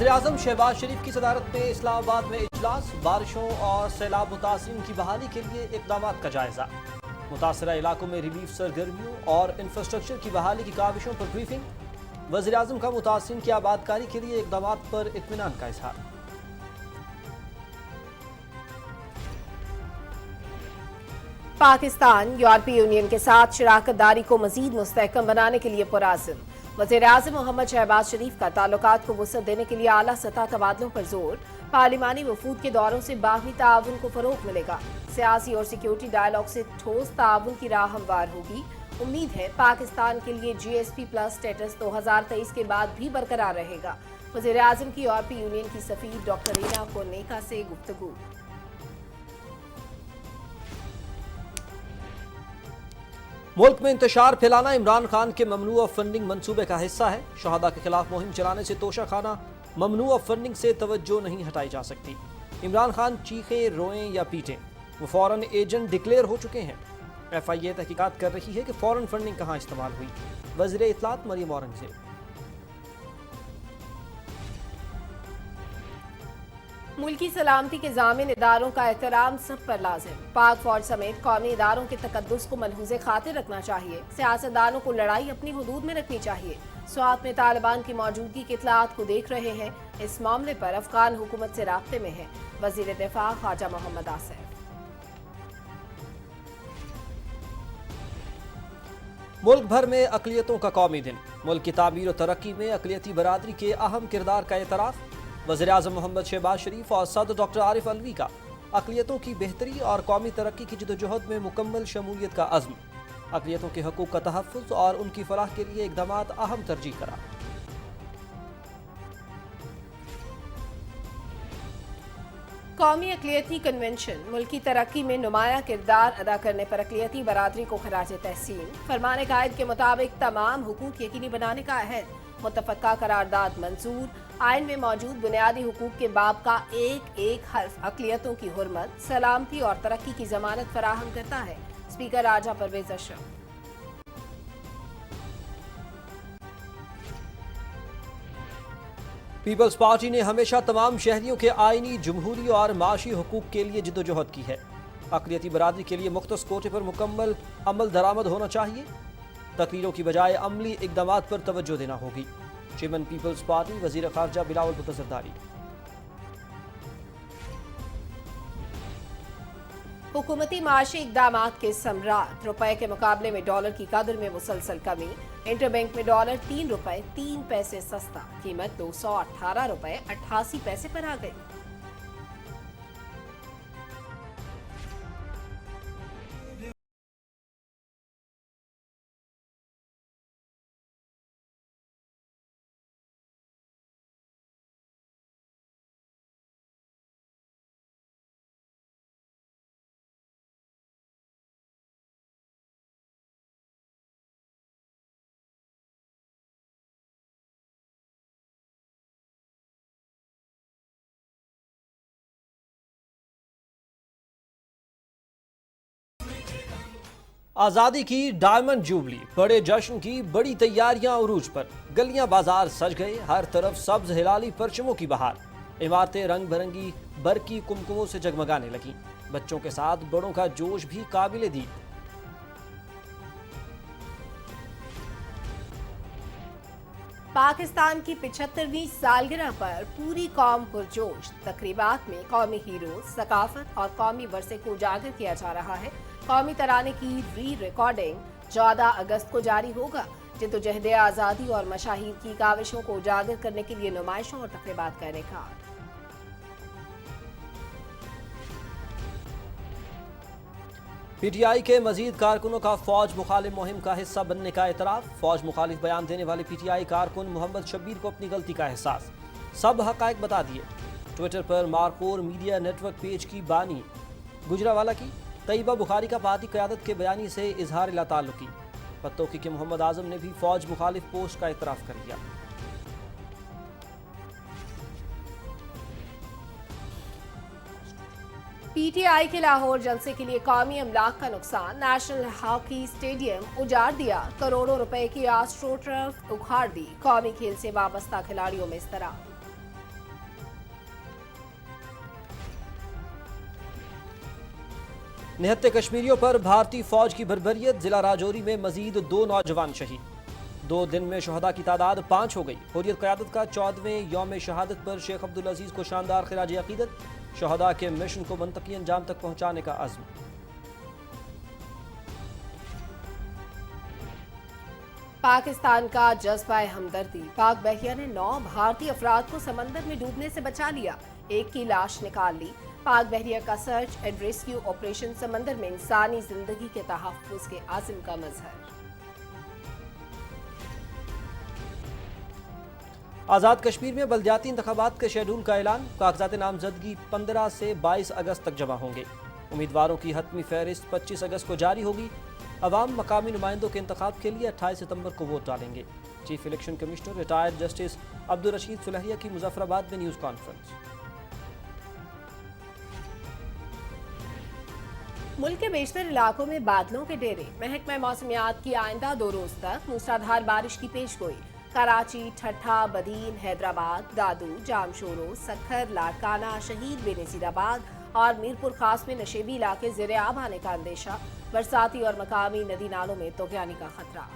वज़ीर-ए-आज़म शहबाज शरीफ की सदारत में इस्लामाबाद में इजलास, बारिशों और सैलाब मुतासिरीन की बहाली के लिए इक़दामात का जायजा। मुतासरा इलाकों में रिलीफ सरगर्मियों और इंफ्रास्ट्रक्चर की बहाली की काविशों पर ब्रीफिंग। वज़ीर-ए-आज़म का मुतासिरीन की आबादकारी के लिए इक़दामात पर इत्मीनान का इज़हार। पाकिस्तान यूरोपीय यूनियन के साथ शराकत दारी को मजीद मुस्तहकम बनाने के लिए पुरआज़म। वज़ीर-ए-आज़म मोहम्मद शहबाज शरीफ का ताल्लुकात को वुसअत देने के लिए आला सतह तबादलों पर जोर। पार्लिमानी वफूद के दौरों से बाहमी ताउन को फरोग मिलेगा। सियासी और सिक्योरिटी डायलॉग से ठोस ताउन की राह हमवार होगी। उम्मीद है पाकिस्तान के लिए GSP प्लस स्टेटस 2023 के बाद भी बरकरार रहेगा। वज़ीर-ए-आज़म की यूरोपीय यूनियन की सफीर डॉक्टर रीना कोनेका से गुफ्तगू। मुल्क में इंतशार फैलाना इमरान खान के ममनूअ फंडिंग मंसूबे का हिस्सा है। शहदा के खिलाफ मुहिम चलाने से तोशा खाना ममनूअ फंडिंग से तवज्जो नहीं हटाई जा सकती। इमरान खान चीखें, रोएं या पीटें, वो फौरन एजेंट डिक्लेयर हो चुके हैं। FIA तहकीकात कर रही है कि फौरन फंडिंग कहाँ इस्तेमाल हुई। वज़ीर इत्तलात मरियम औरंगज़ेब। मुल्की सलामती के ज़ामिन इदारों का एहतराम सब पर लाजिम। पाक फौज समेत कौमी इदारों के तकद्दुस को मलहूज़े खातिर रखना चाहिए। सियासतदानों को लड़ाई अपनी हुदूद में रखनी चाहिए। स्वात में तालिबान की मौजूदगी के इत्तलात को देख रहे हैं। इस मामले पर अफगान हुकूमत से राब्ते में है। वज़ीर दिफा ख्वाजा मोहम्मद आसिफ। मुल्क भर में अक़लियतों का कौमी दिन। मुल्क की तामीर और तरक्की में अक़लियती बरादरी के अहम किरदार का एतराफ़। वज़ीर-ए-आज़म मोहम्मद शहबाज शरीफ और सदर डॉक्टर आरिफ अलवी का अक़लियतों की बेहतरी और कौमी तरक्की की जदोजहद में मुकम्मल शमूलियत का अज़्म। अक़लियतों के हकूक़ का तहफ़्फ़ुज़ और उनकी फलाह के लिए इक़दामात अहम तरजीह करार। कौमी अक़लियती कन्वेंशन मुल्क की तरक्की में नुमायां किरदार अदा करने पर अक़लियती बरादरी को खराज तहसीन। फरमान कायद के मुताबिक तमाम हुकूक़ यकीनी बनाने का अहद। मुतफ़क्का करारदाद मंजूर। आइन में मौजूद बुनियादी हुकूक के बाब का एक एक हर्फ अक़लियतों की हुर्मत, सलामती और तरक्की की ज़मानत फराहम करता है। स्पीकर राजा परवेज़ अशरफ। पीपल्स पार्टी ने हमेशा तमाम शहरियों के आइनी, जमहूरी और माशी हुकूक के लिए जिद्दोजहद की है। अक़लियती बरादरी के लिए मुख्तस कोटे पर मुकम्मल अमल दरामद होना चाहिए। तकरीरों की बजाय अमली इक़दामात पर तवज्जो देना होगी। चेयरमैन पीपल्स पार्टी वज़ीर ख़ारजा बिलावल भुट्टो ज़रदारी। हुकूमती माशी इक़दामात के समरात। रुपए के मुकाबले में डॉलर की कदर में मुसलसल कमी। इंटरबैंक में डॉलर 3 रुपए 3 पैसे सस्ता। कीमत 218 रुपए 88 पैसे पर आ गई। आज़ादी की डायमंड जुबली, बड़े जश्न की बड़ी तैयारियां उरूज पर। गलियां बाजार सज गए, हर तरफ सब्ज हिलाली परचमों की बहार। इमारतें रंग बिरंगी बरकी कुमकुमों से जगमगाने लगीं। बच्चों के साथ बड़ों का जोश भी काबिले दीद। पाकिस्तान की 75वीं सालगिरह पर पूरी कौम पुरजोश। तकरीबात में कौमी हीरो, सकाफत और कौमी वर्से को उजागर किया जा रहा है। कौमी तराने की री रिकॉर्डिंग 14 अगस्त को जारी होगा। जिद्दोजहद आज़ादी और मशाहिर की काविशों को उजागर करने के लिए नुमाइशों और तकरीबात का इनेकार। PTI के मजीद कारकुनों का फौज मुखालिफ मुहिम का हिस्सा बनने का एतराफ़। फौज मुखालिफ बयान देने वाले PTI कारकुन मोहम्मद शब्बीर को अपनी गलती का एहसास। सब हक़ाइक़ बता दिए। ट्विटर पर मारखोर मीडिया नेटवर्क पेज की बानी गुजरावाला की तैयबा बुखारी का पार्टी क़यादत के बयानी से इजहार ला ताल्लुकी। पत्तोकी के मोहम्मद आज़म ने भी फौज मुखालिफ पोस्ट का इतराफ़ कर दिया। PTI के लाहौर जलसे के लिए कौमी अमलाक का नुकसान। नेशनल हॉकी स्टेडियम उजाड़ दिया। करोड़ों रुपए की एस्ट्रो टर्फ उखाड़ दी। कौमी खेल से वाबस्ता खिलाड़ियों में इस्तराब। निहत्ते कश्मीरियों पर भारतीय फौज की भरभरियत। जिला राजौरी में मजीद 2 नौजवान शहीद। 2 दिन में शहदा की तादाद 5 हो गई। हुर्रियत क़यादत का 14वें यौम शहादत पर शेख अब्दुल अजीज को शानदार खिराज अकीदत। शहदा के मिशन को मंतकी अंजाम तक पहुंचाने का अज़्म। पाकिस्तान का जज्बा हमदर्दी। पाक बहरिया ने 9 भारतीय अफराद को समंदर में डूबने से बचा लिया। एक की लाश निकाल ली। पाक बहरिया का सर्च एंड रेस्क्यू ऑपरेशन समंदर में इंसानी जिंदगी के तहफ़्फ़ुज़ के आज़म का मज़हर। आज़ाद कश्मीर में बल्दियाती इंतखाबात के शेड्यूल का ऐलान। कागजात नामजदगी 15 से 22 अगस्त तक जमा होंगे। उम्मीदवारों की हतमी फहरिस्त 25 अगस्त को जारी होगी। अवाम मकामी नुमाइंदों के इंतखाब के लिए 28 सितंबर को वोट डालेंगे। Chief election commissioner retired justice Abdul Rashid Sulehria की मुजफ्फराबाद में न्यूज़ कॉन्फ्रेंस। मुल्क के बेशतर इलाकों में बादलों के डेरे। महकमा मौसमियात की आइंदा 2 रोज तक मूसलाधार बारिश की पेशगोई। कराची, ठट्ठा, बदीन, हैदराबाद, दादू, जामशोरो, सखर, लाड़काना, शहीद बेनज़ीराबाद और मीरपुर खास में नशेबी इलाके ज़ेरे आब आने का अंदेशा। बरसाती और मकामी नदी नालों में तोगयानी का खतरा।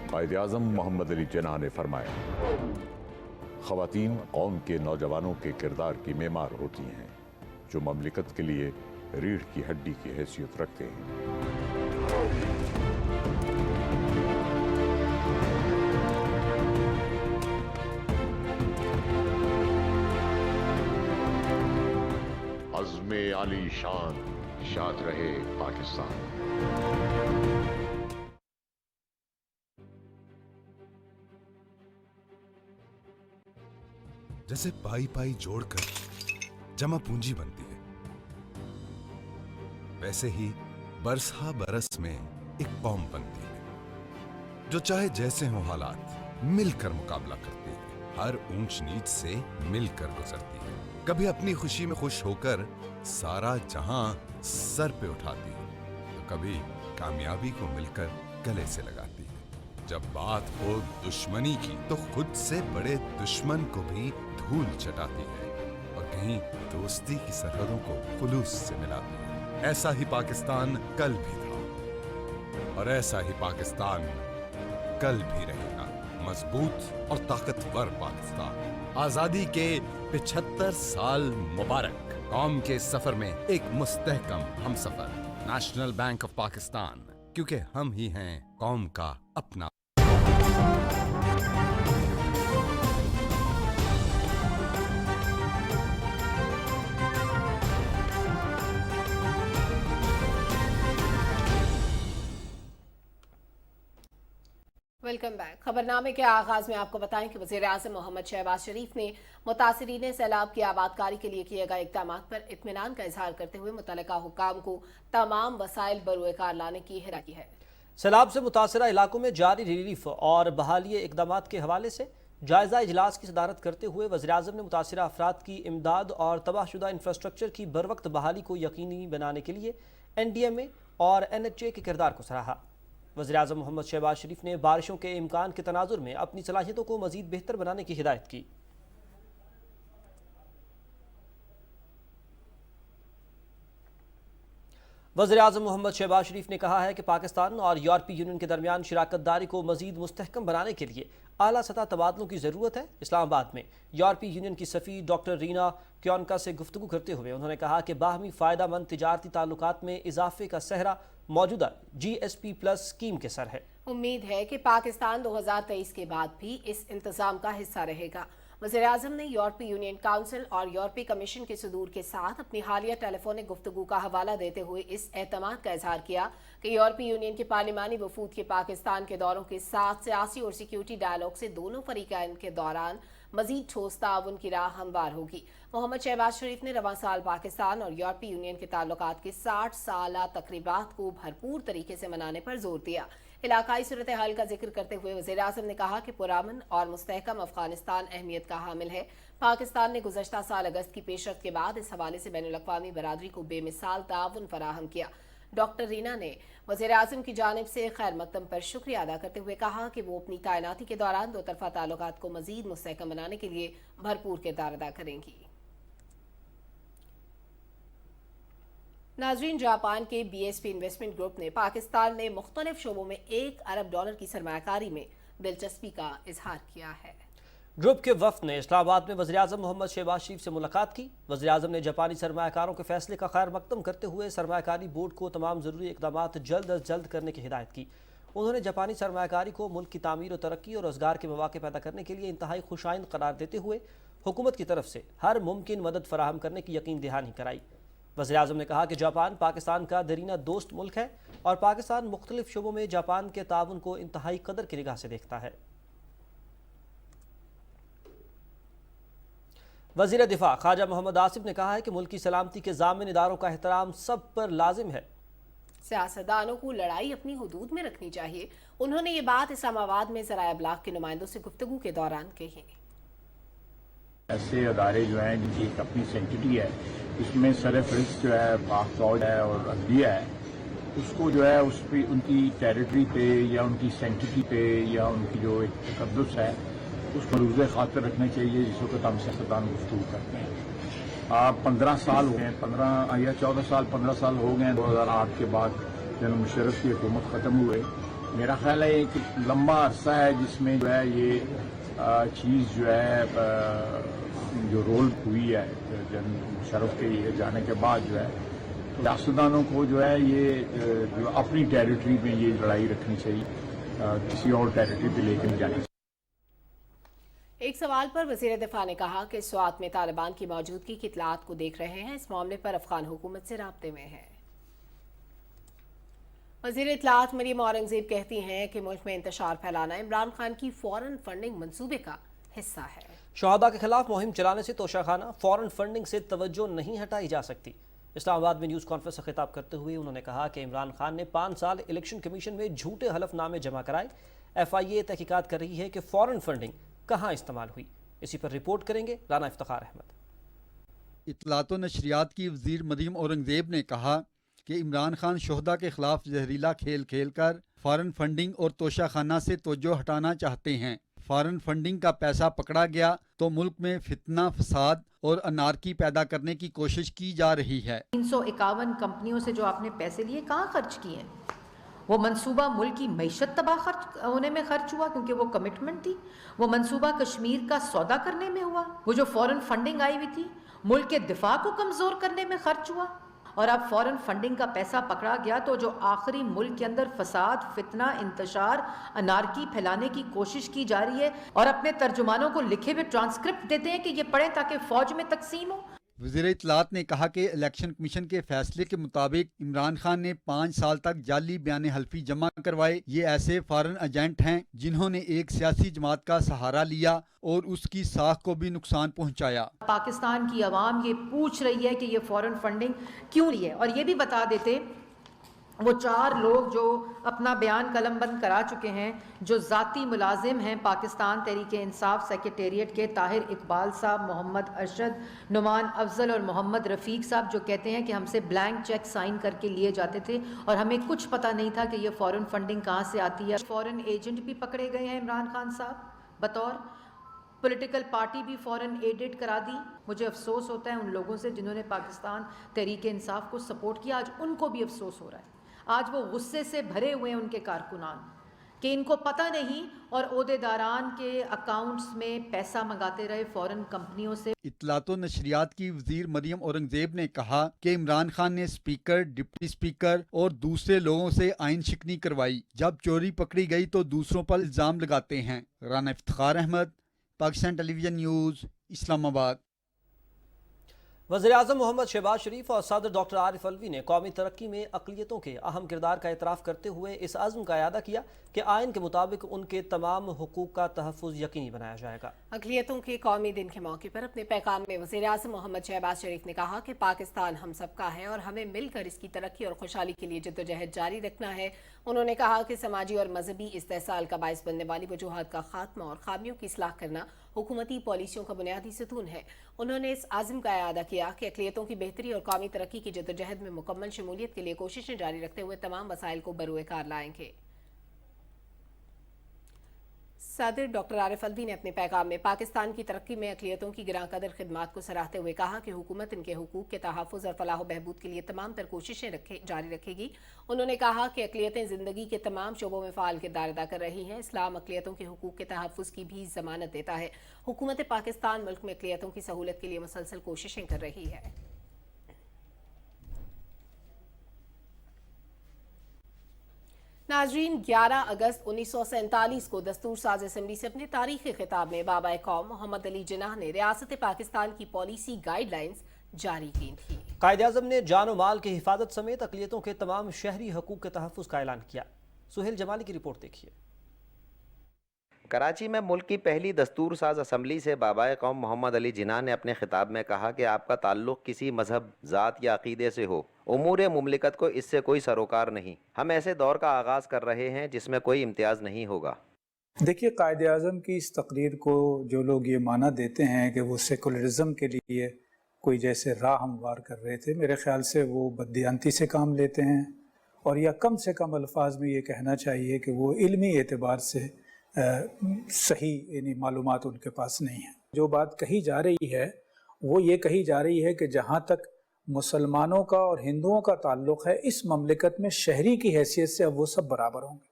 कायद-ए-आज़म मोहम्मद अली जिन्नाह ने फरमाया, ख़वातीन कौम के नौजवानों के किरदार की मेमार होती हैं जो ममलिकत के लिए रीढ़ की हड्डी की हैसियत रखते हैं। अज़्मे आली शान, शाद रहे पाकिस्तान। जैसे पाई पाई जोड़कर जमा पूंजी बनती है, वैसे ही बरसा बरस में एक कौम बनती है जो चाहे जैसे हो हालात मिलकर मुकाबला करती है, हर ऊंच नीच से मिलकर गुजरती है, कभी अपनी खुशी में खुश होकर सारा जहां सर पे उठाती है, तो कभी कामयाबी को मिलकर गले से लगाती है। जब बात हो दुश्मनी की तो खुद से बड़े दुश्मन को भी धूल चटाती है और कहीं दोस्ती की सरहदों को खुलूस से मिलाती है। ऐसा ही पाकिस्तान कल भी था और ऐसा ही पाकिस्तान कल भी रहेगा। मजबूत और ताकतवर पाकिस्तान। आजादी के 75 साल मुबारक। कौम के सफर में एक मुस्तहकम हमसफर। नेशनल बैंक ऑफ पाकिस्तान, क्योंकि हम ही हैं कौम का अपना। Welcome back. खबरनामे के आगाज में आपको बताएं कि वज़ीर-ए-आज़म मोहम्मद शहबाज शरीफ ने मुतासिरीन सैलाब की आबादकारी के लिए किए गए इक़दामात पर इत्मीनान का इजहार करते हुए मुतल्लिका हुक्काम को तमाम वसाइल बरूएकार लाने की हिदायत की है। सैलाब से मुतासरा इलाकों में जारी रिलीफ और बहाली इक़दामात के हवाले से जायज़ा इजलास की सदारत करते हुए वज़ीर-ए-आज़म ने मुतासिरा अफराद की इमदाद और तबाहशुदा इंफ्रास्ट्रक्चर की बरवक्त बहाली को यकीनी बनाने के लिए NDMA और NHA के किरदार को सराहा। वज़ीर-ए-आज़म मोहम्मद शहबाज शरीफ ने बारिशों के इम्कान के तनाजुर में अपनी सलाहियतों को मज़ीद बेहतर बनाने की हिदायत की। वज़ीर-ए-आज़म मोहम्मद शहबाज शरीफ ने कहा है कि पाकिस्तान और यूरोपीय यूनियन के दरमियान शराकत दारी को मज़ीद मुस्तहकम बनाने के लिए आला सतह तबादलों की ज़रूरत है। इस्लामाबाद में यूरोपीय यूनियन की सफ़ीर डॉक्टर रीना क्योनका से गुफ्तगू करते हुए उन्होंने कहा कि बाहमी फ़ायदामंद तिजारती ताल्लुकात में इजाफे का सहरा मौजूदा GSP+ स्कीम के सर है। उम्मीद है कि पाकिस्तान 2023 के बाद भी इस इंतजाम का हिस्सा रहेगा। वज़ीर-ए-आज़म ने यूरोपीय यूनियन काउंसिल और यूरोपीय कमीशन के सदूर के साथ अपनी हालिया टेलीफोनिक गुफ्तगू का हवाला देते हुए इस एतमाद का इजहार किया कि यूरोपीय यूनियन के पार्लिमानी वफूद के पाकिस्तान के दौरों के साथ सियासी और सिक्योरिटी डायलॉग से दोनों फरीकैन के दौरान मजीद ठोस ताउन की राह हमवार होगी। मोहम्मद शहबाज शरीफ ने रवां साल पाकिस्तान और यूरोपीय यूनियन के ताल्लुकात के 60 साला तकरीबात को भरपूर तरीके से मनाने पर जोर दिया। इलाकाई सूरत हाल का जिक्र करते हुए वज़ीर-ए-आज़म ने कहा कि पुरअमन और मुस्तहकम अफगानिस्तान अहमियत का हामिल है। पाकिस्तान ने गुज़श्ता साल अगस्त की पेशरफ्त के बाद इस हवाले से बैनुल-अक़वामी बरादरी को बेमिसाल ताउन फराहम किया। डॉक्टर रीना ने वज़ीर-ए-आज़म की जानिब से खैर मकदम पर शुक्रिया अदा करते हुए कहा कि वो अपनी तैनाती के दौरान दो तरफ़ा ताल्लुकात को मज़ीद मुस्तहकम बनाने के लिए भरपूर किरदार अदा करेंगी। नाज़रीन, जापान के BSP इन्वेस्टमेंट ग्रुप ने पाकिस्तान में मुख्तलिफ शोबों में $1 अरब की सरमायाकारी में दिलचस्पी का इजहार किया है। ग्रुप के वफ्द ने इस्लामाबाद में वज़ीर-ए-आज़म मोहम्मद शहबाज शरीफ से मुलाकात की। वज़ीर-ए-आज़म ने जापानी सरमायाकारों के फैसले का खैर मकदम करते हुए सरमायाकारी बोर्ड को तमाम ज़रूरी इक़दामात जल्द अज जल्द करने की हिदायत की। उन्होंने जापानी सरमायाकारी को मुल्क की तामीर और तरक्की और रोज़गार के मौके पैदा करने के लिए इंतहाई खुशाइंद करार देते हुए हुकूमत की तरफ से हर मुमकिन मदद फराहम करने की यकीन दहानी कराई। वज़ीर-ए-आज़म ने कहा कि जापान पाकिस्तान का दरीना दोस्त मुल्क है और पाकिस्तान मुख्तलिफ शोबों में जापान के ताउन को इंतहाई कदर की निगाह से देखता है। वज़ीर दिफा ख्वाजा मोहम्मद आसिफ ने कहा है कि मुल्क की सलामती के ज़ामिन इदारों का एहतराम सब पर लाजिम है। सियासतदानों को लड़ाई अपनी हुदूद में रखनी चाहिए। उन्होंने ये बात इस्लामाबाद में ज़राए इब्लाग के नुमाइंदों से गुफ्तगू के दौरान कही। ऐसे अदारे जो हैं जिनकी एक अपनी सेंटिटी है, इसमें सरफहरिस्त जो है पाक फौज है और अदलिया है, उसको जो है उस पर उनकी टेरिटरी पे या उनकी सेंटिटी पे या उनकी जो एक तकद्दुस है उसको मरूज़ खातिर रखना चाहिए, जिस वक्त हम सियासतदान गुफ्तगू करते हैं। 15 साल हो गए, 15 या 14 साल 15 साल हो गए 2008 के बाद जनरल मुशर्रफ की हुकूमत ख़त्म हुए। मेरा ख्याल है एक लंबा अरसा है जिसमें जो है ये चीज़ जो है जो रोल हुई है जनरल मुशर्रफ के जाने के बाद जो है सियासतदानों को जो है ये जो अपनी टेरिटरी में ये लड़ाई रखनी चाहिए, किसी और टेरिटरी पे लेकर नहीं जानी चाहिए। एक सवाल पर वज़ीर दिफा ने कहा कि स्वात में तालिबान की मौजूदगी की इत्तलात को देख रहे हैं। इस मामले पर अफगान हुकूमत से राब्ते में है। वज़ीर इत्तलात मरियम औरंगज़ेब कहती हैं कि मुल्क में इंतशार फैलाना इमरान खान की फौरन फंडिंग मंसूबे का हिस्सा है। शहदा के खिलाफ मुहिम चलाने से तोशाखाना फौरन फंडिंग से तवज्जो नहीं हटाई जा सकती। इस्लामाबाद में न्यूज़ कॉन्फ्रेंस से खिताब करते हुए उन्होंने कहा कि इमरान खान ने 5 साल इलेक्शन कमीशन में झूठे हलफनामे जमा कराए। FIA तहकीकात कर रही है कि फौरन फंडिंग कहाँ इस्तेमाल हुई। इसी पर रिपोर्ट करेंगे राना इफ्तिखार अहमद। इत्तलात व नशरियात की वज़ीर मरियम औरंगज़ेब ने कहा कि इमरान खान शोहदा के खिलाफ जहरीला खेल खेल कर फॉरेन फंडिंग और तोशाखाना से तवज्जो हटाना चाहते हैं। फॉरेन फंडिंग का पैसा पकड़ा गया तो मुल्क में फितना, फसाद और अनारकी पैदा करने की कोशिश की जा रही है। 351 कंपनियों से जो आपने पैसे लिए कहाँ खर्च किए? वो मंसूबा मुल्क की मईशत तबाह होने में खर्च हुआ क्योंकि वो कमिटमेंट थी। वो मंसूबा कश्मीर का सौदा करने में हुआ। वो जो फॉरेन फंडिंग आई हुई थी मुल्क के दिफा को कमज़ोर करने में खर्च हुआ। और अब फॉरेन फंडिंग का पैसा पकड़ा गया तो जो आखिरी मुल्क के अंदर फसाद, फितना, इंतशार, अनारकी फैलाने की कोशिश की जा रही है और अपने तर्जुमानों को लिखे हुए ट्रांसक्रिप्ट देते हैं कि ये पढ़ें ताकि फौज में तकसीम हो। वज़ीर इत्तलात ने कहा कि इलेक्शन कमीशन के फैसले के मुताबिक इमरान खान ने 5 साल तक जाली बयान हल्फी जमा करवाए। ये ऐसे फॉरेन एजेंट हैं जिन्होंने एक सियासी जमात का सहारा लिया और उसकी साख को भी नुकसान पहुंचाया। पाकिस्तान की आवाम ये पूछ रही है कि ये फॉरेन फंडिंग क्यों रही है। और ये भी बता देते وہ 4 لوگ جو اپنا بیان قلم بند کرا چکے ہیں، جو ذاتی ملازم ہیں پاکستان تحریک انصاف سیکریٹریٹ کے، طاہر اقبال صاحب، محمد ارشد، نعمان افضل اور محمد رفیق صاحب، جو کہتے ہیں کہ ہم سے بلینک چیک سائن کر کے لیے جاتے تھے اور ہمیں کچھ پتہ نہیں تھا کہ یہ فورن فنڈنگ کہاں سے آتی ہے۔ فورن ایجنٹ بھی پکڑے گئے ہیں عمران خان صاحب بطور، پولیٹیکل پارٹی بھی فورن ایڈٹ کرا دی۔ مجھے افسوس ہوتا ہے ان لوگوں سے جنہوں نے پاکستان تحریک انصاف کو سپورٹ کیا، آج ان کو بھی افسوس ہو رہا ہے۔ آج وہ غصے سے بھرے ہوئے ہیں ان کے کارکنان کہ ان کو پتہ نہیں اور عہدیداران کے اکاؤنٹس میں پیسہ منگاتے رہے فورن کمپنیوں سے۔ اطلاعات و نشریات کی وزیر مریم اورنگزیب نے کہا کہ عمران خان نے اسپیکر، ڈپٹی اسپیکر اور دوسرے لوگوں سے آئین شکنی کروائی، جب چوری پکڑی گئی تو دوسروں پر الزام لگاتے ہیں۔ رانا افتخار احمد، پاکستان ٹیلی ویژن نیوز، اسلام آباد۔ وزیراعظم محمد شہباز شریف اور صدر ڈاکٹر عارف الوی نے قومی ترقی میں اقلیتوں کے اہم کردار کا اعتراف کرتے ہوئے اس عزم کا اعادہ کیا کہ آئین کے مطابق ان کے تمام حقوق کا تحفظ یقینی بنایا جائے گا۔ اقلیتوں کے قومی دن کے موقع پر اپنے پیغام میں وزیراعظم محمد شہباز شریف نے کہا کہ پاکستان ہم سب کا ہے اور ہمیں مل کر اس کی ترقی اور خوشحالی کے لیے جدوجہد جاری رکھنا ہے۔ انہوں نے کہا کہ سماجی اور مذہبی استحصال کا باعث بننے والی وجوہات کا خاتمہ اور خامیوں کی اصلاح کرنا حکومتی پالیسیوں کا بنیادی ستون ہے۔ انہوں نے اس عزم کا اعادہ کیا کہ اقلیتوں کی بہتری اور قومی ترقی کی جدوجہد میں مکمل شمولیت کے لیے کوششیں جاری رکھتے ہوئے تمام وسائل کو بروئے کار لائیں گے۔ صدر ڈاکٹر عارف الوی نے اپنے پیغام میں پاکستان کی ترقی میں اقلیتوں کی گراں قدر خدمات کو سراہتے ہوئے کہا کہ حکومت ان کے حقوق کے تحفظ اور فلاح و بہبود کے لیے تمام تر کوششیں جاری رکھے گی۔ انہوں نے کہا کہ اقلیتیں زندگی کے تمام شعبوں میں فعال کردار ادا کر رہی ہیں۔ اسلام اقلیتوں کے حقوق کے تحفظ کی بھی ضمانت دیتا ہے۔ حکومت پاکستان ملک میں اقلیتوں کی سہولت کے لیے مسلسل کوششیں کر رہی ہے۔ ناظرین، 11 اگست 1947 کو دستور ساز اسمبلی سے اپنے تاریخی خطاب میں بابا قوم محمد علی جناح نے ریاست پاکستان کی پالیسی گائیڈ لائنز جاری کی تھی۔ قائد اعظم نے جان و مال کی حفاظت سمیت اقلیتوں کے تمام شہری حقوق کے تحفظ کا اعلان کیا۔ سہیل جمالی کی رپورٹ دیکھیے۔ کراچی میں ملک کی پہلی دستور ساز اسمبلی سے بابا قوم محمد علی جناح نے اپنے خطاب میں کہا کہ آپ کا تعلق کسی مذہب، ذات یا عقیدے سے ہو، امور مملکت کو اس سے کوئی سروکار نہیں۔ ہم ایسے دور کا آغاز کر رہے ہیں جس میں کوئی امتیاز نہیں ہوگا۔ دیکھیے، قائد اعظم کی اس تقریر کو جو لوگ یہ معنی دیتے ہیں کہ وہ سیکولرزم کے لیے کوئی جیسے راہ ہموار کر رہے تھے، میرے خیال سے وہ بددیانتی سے کام لیتے ہیں، اور یا کم سے کم الفاظ میں یہ کہنا چاہیے کہ وہ علمی اعتبار سے صحیح یعنی معلومات ان کے پاس نہیں ہیں۔ جو بات کہی جا رہی ہے وہ یہ کہی جا رہی ہے کہ جہاں تک مسلمانوں کا اور ہندوؤں کا تعلق ہے، اس مملکت میں شہری کی حیثیت سے اب وہ سب برابر ہوں گے۔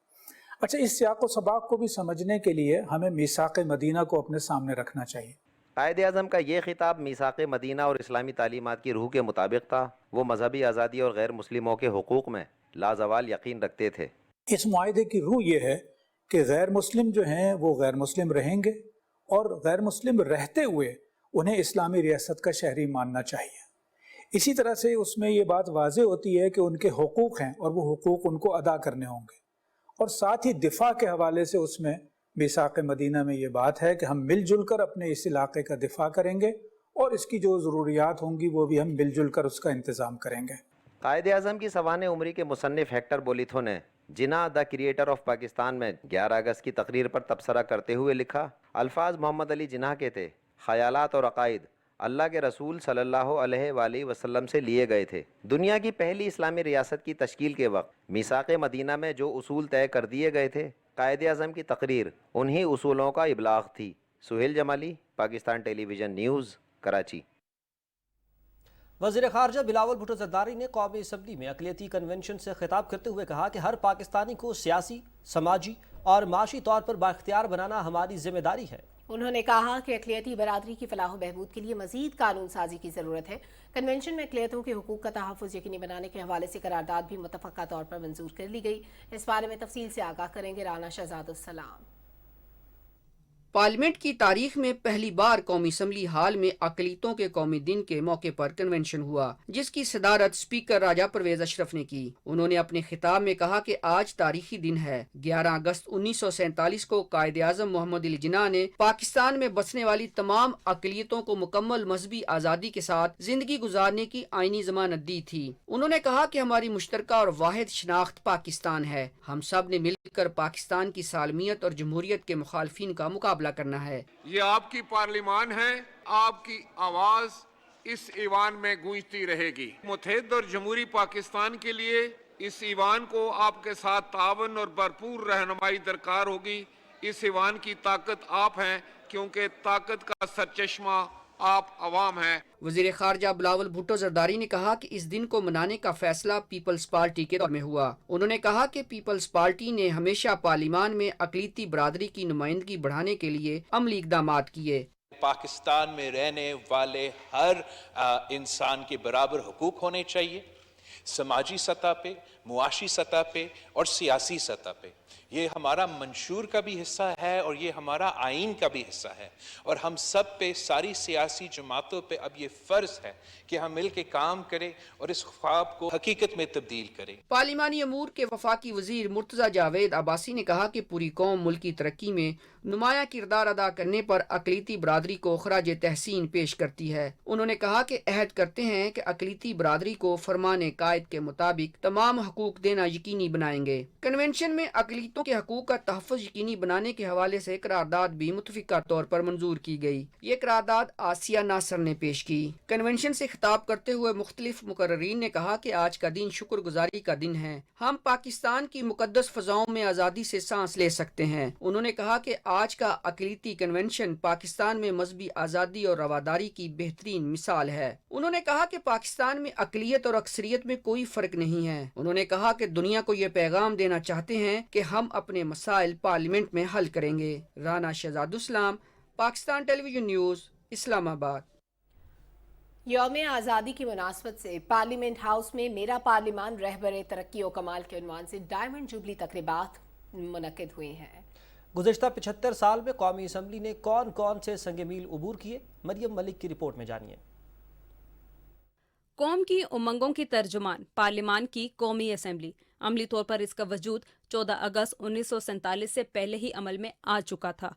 اچھا، اس سیاق و سباق کو بھی سمجھنے کے لیے ہمیں میثاق مدینہ کو اپنے سامنے رکھنا چاہیے۔ قائد اعظم کا یہ خطاب میثاق مدینہ اور اسلامی تعلیمات کی روح کے مطابق تھا۔ وہ مذہبی آزادی اور غیر مسلموں کے حقوق میں لازوال یقین رکھتے تھے۔ اس معاہدے کی روح یہ ہے کہ غیر مسلم جو ہیں وہ غیر مسلم رہیں گے، اور غیر مسلم رہتے ہوئے انہیں اسلامی ریاست کا شہری ماننا چاہیے۔ اسی طرح سے اس میں یہ بات واضح ہوتی ہے کہ ان کے حقوق ہیں اور وہ حقوق ان کو ادا کرنے ہوں گے، اور ساتھ ہی دفاع کے حوالے سے اس میں میثاق مدینہ میں یہ بات ہے کہ ہم مل جل کر اپنے اس علاقے کا دفاع کریں گے، اور اس کی جو ضروریات ہوں گی وہ بھی ہم مل جل کر اس کا انتظام کریں گے۔ قائد اعظم کی سوانح عمری کے مصنف ہیکٹر بولیتھو نے جناح دا کریٹر آف پاکستان میں 11 اگست کی تقریر پر تبصرہ کرتے ہوئے لکھا، الفاظ محمد علی جناح کے تھے، خیالات اور عقائد اللہ کے رسول صلی اللہ علیہ وآلہ وسلم سے لیے گئے تھے۔ دنیا کی پہلی اسلامی ریاست کی تشکیل کے وقت میثاق مدینہ میں جو اصول طے کر دیے گئے تھے، قائد اعظم کی تقریر انہی اصولوں کا ابلاغ تھی۔ سہیل جمالی، پاکستان ٹیلی ویژن نیوز، کراچی۔ وزیر خارجہ بلاول بھٹو زرداری نے قومی اسمبلی میں اقلیتی کنونشن سے خطاب کرتے ہوئے کہا کہ ہر پاکستانی کو سیاسی، سماجی اور معاشی طور پر بااختیار بنانا ہماری ذمہ داری ہے۔ انہوں نے کہا کہ اقلیتی برادری کی فلاح و بہبود کے لیے مزید قانون سازی کی ضرورت ہے۔ کنونشن میں اقلیتوں کے حقوق کا تحفظ یقینی بنانے کے حوالے سے قرارداد بھی متفقہ طور پر منظور کر لی گئی۔ اس بارے میں تفصیل سے آگاہ کریں گے رانا شہزاد السلام۔ پارلیمنٹ کی تاریخ میں پہلی بار قومی اسمبلی ہال میں اقلیتوں کے قومی دن کے موقع پر کنونشن ہوا، جس کی صدارت اسپیکر راجہ پرویز اشرف نے کی۔ انہوں نے اپنے خطاب میں کہا کہ آج تاریخی دن ہے۔ 11 اگست 1947 کو قائد اعظم محمد علی جناح نے پاکستان میں بسنے والی تمام اقلیتوں کو مکمل مذہبی آزادی کے ساتھ زندگی گزارنے کی آئینی ضمانت دی تھی۔ انہوں نے کہا کہ ہماری مشترکہ اور واحد شناخت پاکستان ہے۔ ہم سب نے مل کر پاکستان کی سالمیت اور جمہوریت کے مخالفین کا مقابلہ کرنا ہے۔ یہ آپ کی پارلیمان ہے، آپ کی آواز اس ایوان میں گونجتی رہے گی۔ متحد اور جمہوری پاکستان کے لیے اس ایوان کو آپ کے ساتھ تعاون اور بھرپور رہنمائی درکار ہوگی۔ اس ایوان کی طاقت آپ ہیں، کیونکہ طاقت کا سرچشمہ آپ عوام ہیں۔ وزیر خارجہ بلاول بھٹو زرداری نے کہا کہ اس دن کو منانے کا فیصلہ پیپلز پارٹی کے دور میں ہوا۔ انہوں نے کہا کہ پیپلز پارٹی نے ہمیشہ پارلیمان میں اقلیتی برادری کی نمائندگی بڑھانے کے لیے عملی اقدامات کیے۔ پاکستان میں رہنے والے ہر انسان کے برابر حقوق ہونے چاہیے، سماجی سطح پہ، معاشی سطح پہ اور سیاسی سطح پہ۔ یہ ہمارا منشور کا بھی حصہ ہے اور یہ ہمارا آئین کا بھی حصہ ہے، اور ہم سب پہ، ساری سیاسی جماعتوں پہ اب یہ فرض ہے کہ ہم مل کے کام کریں اور اس خواب کو حقیقت میں تبدیل کریں۔ پارلیمانی امور کے وفاقی وزیر مرتضی جاوید عباسی نے کہا کہ پوری قوم ملکی ترقی میں نمایاں کردار ادا کرنے پر اقلیتی برادری کو خراج تحسین پیش کرتی ہے۔ انہوں نے کہا کہ عہد کرتے ہیں کہ اقلیتی برادری کو فرمان قائد کے مطابق تمام حقوق دینا یقینی بنائیں گے۔ کنونشن میں اقلیتوں کے حقوق کا تحفظ یقینی بنانے کے حوالے سے قرارداد بھی متفقہ طور پر منظور کی گئی۔ یہ قرارداد آسیہ ناصر نے پیش کی۔ کنونشن سے خطاب کرتے ہوئے مختلف مقررین نے کہا کہ آج کا دن شکر گزاری کا دن ہے۔ ہم پاکستان کی مقدس فضاؤں میں آزادی سے سانس لے سکتے ہیں۔ انہوں نے کہا کہ آج کا اقلیتی کنونشن پاکستان میں مذہبی آزادی اور رواداری کی بہترین مثال ہے۔ انہوں نے کہا کہ پاکستان میں اقلیت اور اکثریت میں کوئی فرق نہیں ہے۔ انہوں نے کہا کہ دنیا کو یہ پیغام دینا چاہتے ہیں کہ ہم اپنے مسائل پارلیمنٹ میں حل کریں گے۔ رانا شہزاد اسلام، پاکستان ٹیلی ویژن نیوز، اسلام آباد۔ یوم آزادی کی مناسبت سے پارلیمنٹ ہاؤس میں میرا پارلیمان رہبر ترقی و کمال کے عنوان سے ڈائمنڈ جوبلی تقریبات منعقد ہوئی ہیں۔ گزشتہ 75 سال میں قومی اسمبلی نے کون کون سے سنگ میل عبور کیے؟ مریم ملک کی رپورٹ میں جانیے۔ قوم کی امنگوں کی ترجمان پارلیمان کی قومی اسمبلی، عملی طور پر اس کا وجود 14 اگست 1947 سے پہلے ہی عمل میں آ چکا تھا۔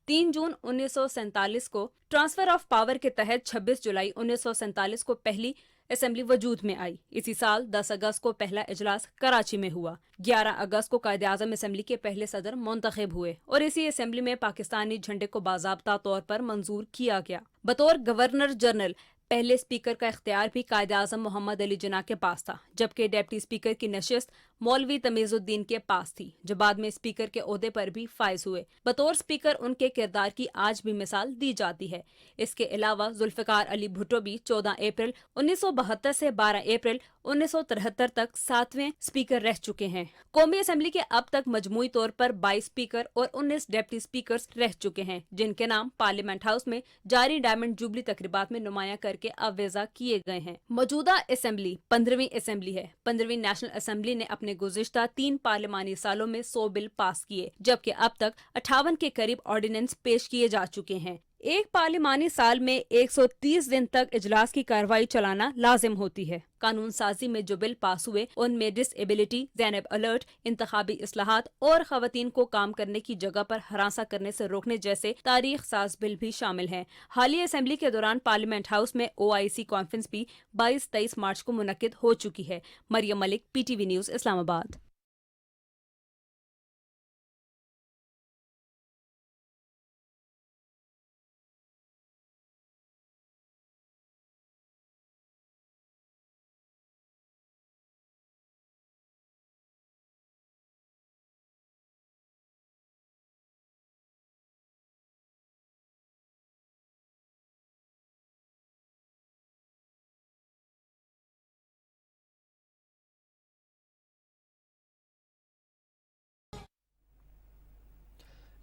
3 جون 1947 کو ٹرانسفر آف پاور کے تحت 26 جولائی 1947 کو پہلی اسمبلی وجود میں آئی۔ اسی سال 10 اگست کو پہلا اجلاس کراچی میں ہوا۔ 11 اگست کو قائد اعظم اسمبلی کے پہلے صدر منتخب ہوئے اور اسی اسمبلی میں پاکستانی جھنڈے کو باضابطہ طور پر منظور کیا گیا۔ بطور گورنر جنرل پہلے اسپیکر کا اختیار بھی قائد اعظم محمد علی جناح کے پاس تھا، جبکہ ڈپٹی اسپیکر کی نشست مولوی تمیز الدین کے پاس تھی، جو بعد میں اسپیکر کے عہدے پر بھی فائز ہوئے۔ بطور اسپیکر ان کے کردار کی آج بھی مثال دی جاتی ہے۔ اس کے علاوہ ذوالفقار علی بھٹو بھی 14 اپریل 1972 سے 12 اپریل 1973 تک 7ویں اسپیکر رہ چکے ہیں۔ قومی اسمبلی کے اب تک مجموعی طور پر 22 اسپیکر اور 19 ڈپٹی اسپیکرز رہ چکے ہیں، جن کے نام پارلیمنٹ ہاؤس میں جاری ڈائمنڈ جوبلی تقریبات میں نمایاں کر کے آویزہ کیے گئے ہیں۔ موجودہ اسمبلی 15ویں اسمبلی ہے۔ 15ویں نیشنل اسمبلی نے اپنے گزشتہ 3 پارلیمانی سالوں میں 100 بل پاس کیے، جبکہ اب تک 58 کے قریب آرڈیننس پیش کیے جا چکے ہیں۔ ایک پارلیمانی سال میں 130 دن تک اجلاس کی کارروائی چلانا لازم ہوتی ہے۔ قانون سازی میں جو بل پاس ہوئے ان میں ڈس ایبلٹی، زینب الرٹ، انتخابی اصلاحات اور خواتین کو کام کرنے کی جگہ پر ہراساں کرنے سے روکنے جیسے تاریخ ساز بل بھی شامل ہیں۔ حالیہ اسمبلی کے دوران پارلیمنٹ ہاؤس میں OIC کانفرنس بھی 22-23 مارچ کو منعقد ہو چکی ہے۔ مریم ملک، PTV نیوز، اسلام آباد۔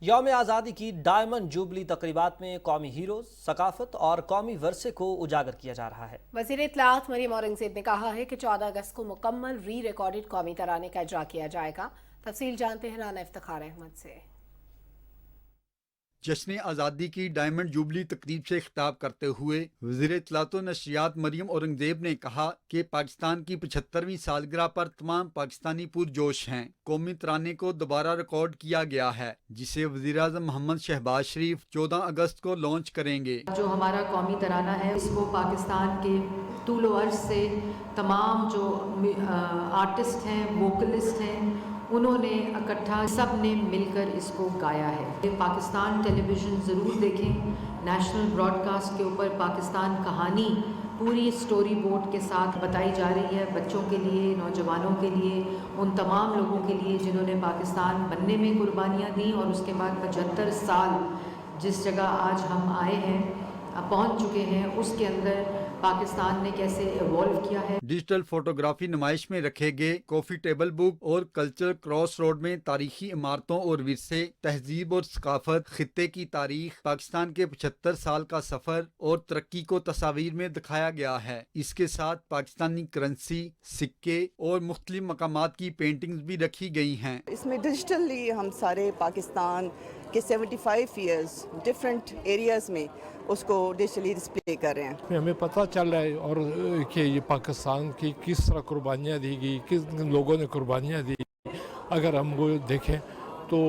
یوم آزادی کی ڈائمنڈ جوبلی تقریبات میں قومی ہیروز، ثقافت اور قومی ورثے کو اجاگر کیا جا رہا ہے۔ وزیر اطلاعات مریم اورنگزیب نے کہا ہے کہ 14 اگست کو مکمل ری ریکارڈڈ قومی ترانے کا اجرا کیا جائے گا۔ تفصیل جانتے ہیں رانا افتخار احمد سے۔ जश्न आज़ादी की डायमंड जुबली तकरीब से खिताब करते हुए वज़ीर इत्तलात व नशरियात मरियम औरंगज़ेब ने कहा कि पाकिस्तान की 75वीं सालगिरह पर तमाम पाकिस्तानी पुरजोश हैं। कौमी तराने को दोबारा रिकॉर्ड किया गया है, जिसे वज़ीर-ए-आज़म मोहम्मद शहबाज शरीफ 14 अगस्त को लॉन्च करेंगे। जो हमारा कौमी तराना है इसको पाकिस्तान के तूलो अर्ज से तमाम जो आर्टिस्ट हैं, वोकलिस्ट हैं, उन्होंने इकट्ठा सब ने मिलकर इसको गाया है। पाकिस्तान टेलीविज़न ज़रूर देखें, नेशनल ब्रॉडकास्ट के ऊपर पाकिस्तान कहानी पूरी स्टोरी बोर्ड के साथ बताई जा रही है, बच्चों के लिए, नौजवानों के लिए, उन तमाम लोगों के लिए जिन्होंने पाकिस्तान बनने में कुर्बानियाँ दी और उसके बाद 75 साल जिस जगह आज हम आए हैं, पहुँच चुके हैं, उसके अंदर पाकिस्तान ने कैसे इवॉल्व किया है। डिजिटल फोटोग्राफी नुमाइश में रखे गए कॉफी टेबल बुक और कल्चर क्रॉस रोड में तारीखी इमारतों और विरसे, तहजीब और सकाफत, खित्ते की तारीख, पाकिस्तान के 75 साल का सफर और तरक्की को तस्वीर में दिखाया गया है। इसके साथ पाकिस्तानी करेंसी, सिक्के और मुख्तलिफ मकामात की पेंटिंग्स भी रखी गई हैं। इसमें डिजिटली हम सारे पाकिस्तान के 75 ईयर्स डिफरेंट एरियाज में उसको डिजिटली डिस्प्ले कर रहे हैं। हमें पता चल रहा है और कि ये पाकिस्तान की किस तरह कुर्बानियाँ दी गई, किस लोगों ने कुर्बानियाँ दी। अगर हम वो देखें तो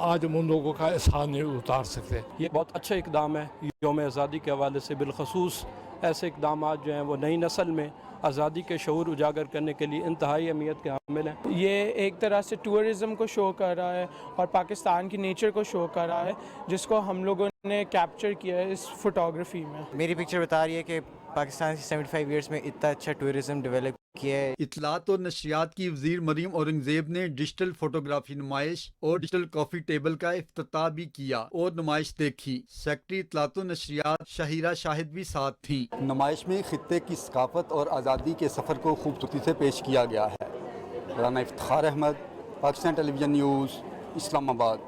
आज हम उन लोगों का एहसान नहीं उतार सकते। ये बहुत अच्छा इकदाम है यौम आज़ादी के हवाले से। बिलखसूस ऐसे इकदाम जो हैं वो नई नस्ल में आज़ादी के शऊर उजागर करने के लिए इंतहाई अहमियत के हामिल हैं। ये एक तरह से टूरिज़म को शो कर रहा है और पाकिस्तान की नेचर को शो कर रहा है, जिसको हम लोगों ने कैप्चर किया है इस फोटोग्राफी में। मेरी पिक्चर बता रही है कि पाकिस्तान की 75 ईयर्स में इतना अच्छा टूरिज़म डेवलप किया है। इत्तलात और नशरियात की वज़ीर मरियम औरंगज़ेब ने डिजिटल फोटोग्राफी नुमाइश और डिजिटल कॉफ़ी टेबल का इफ्तिताह भी किया और नुमाइश देखी। सेक्रेटरी इत्तलात और नशरियात शाहिरा शाहिद भी साथ थी। नुमाइश में खित्ते की सकाफत और आज़ादी के सफ़र को खूबसूरती से पेश किया गया है। Rana Iftikhar Ahmad, Pakistan television news, Islamabad.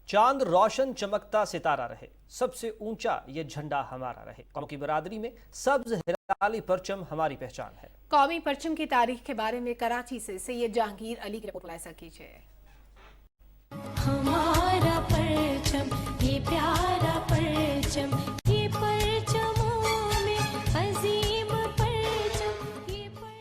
चांद रोशन चमकता सितारा रहे, सबसे ऊंचा ये झंडा हमारा रहे। कौम की बरादरी में सब्ज हिलाली परचम हमारी पहचान है। कौमी परचम की तारीख के बारे में कराची से सैयद जहांगीर अली की रिपोर्ट ऐसा कीजिए। हमारा परचम ये प्यारा परचम, ये परचमों में अजीम परचम।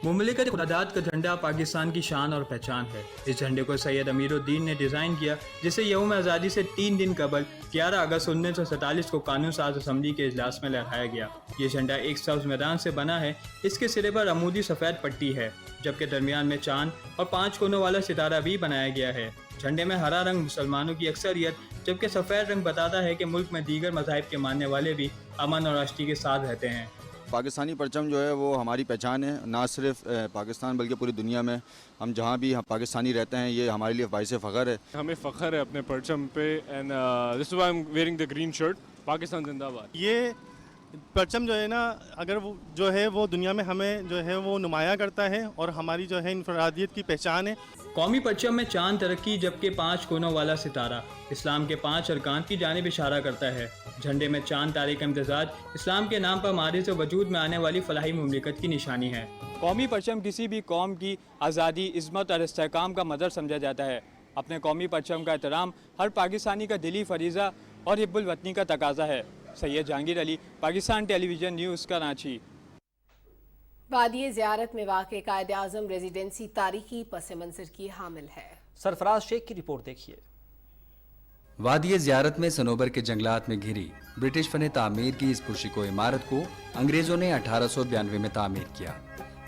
मुमलिकत खुदादाद का झंडा पाकिस्तान की शान और पहचान है। इस झंडे को सैयद अमीरुद्दीन ने डिज़ाइन किया, जिसे यौम आज़ादी से 3 दिन कबल 11 अगस्त 1947 को कानून साज असम्बली के इजलास में लहराया गया। ये झंडा एक सब्ज़ मैदान से बना है। इसके सिरे पर अमूदी सफ़ेद पट्टी है, जबकि दरमियान में चांद और 5 कोनों वाला सितारा भी बनाया गया है। झंडे में हरा रंग मुसलमानों की अक्सरियत, जबकि सफ़ेद रंग बताता है कि मुल्क में दीगर मज़ाहिब के मानने वाले भी अमन और आश्ती के साथ रहते हैं। पाकिस्तानी परचम जो है वो हमारी पहचान है, ना सिर्फ पाकिस्तान बल्कि पूरी दुनिया में। हम जहाँ भी पाकिस्तानी रहते हैं, ये हमारे लिए बाइस फ़ख्र है। हमें फ़ख्र है अपने परचम पे। And this is why I am wearing the green shirt. Pakistan जिंदाबाद। ये परचम जो है ना, अगर वो जो है वो दुनिया में हमें जो है वो नुमाया करता है और हमारी जो है इनफरादियत की पहचान है। कौमी परचम में चांद तरक्की, जबकि 5 कोनों वाला सितारा इस्लाम के 5 अरकान की जानिब इशारा करता है। झंडे में चांद तारे का इम्तिजाज इस्लाम के नाम पर मारिज वजूद में आने वाली फलाही मुमलिकत की निशानी है। कौमी परचम किसी भी कौम की आज़ादी, इज़्ज़त और इस्तेहकाम का मज़हर समझा जाता है। अपने कौमी परचम का एहतराम हर पाकिस्तानी का दिली फरीज़ा और हिब्बुल वतनी का तकाज़ा है। Syed Jahangir Ali, Pakistan television news, Karachi. वादी ज़ियारत में वाक़े कायद आज़म रेजिडेंसी तारीखी पस मंज़र की हामिल है। सरफराज शेख की रिपोर्ट देखिए। वादी ज़ियारत में सनोबर के जंगलात में घिरी ब्रिटिश फन तामीर की इस पुरशिको इमारत को अंग्रेज़ों ने 1892 में तामीर किया।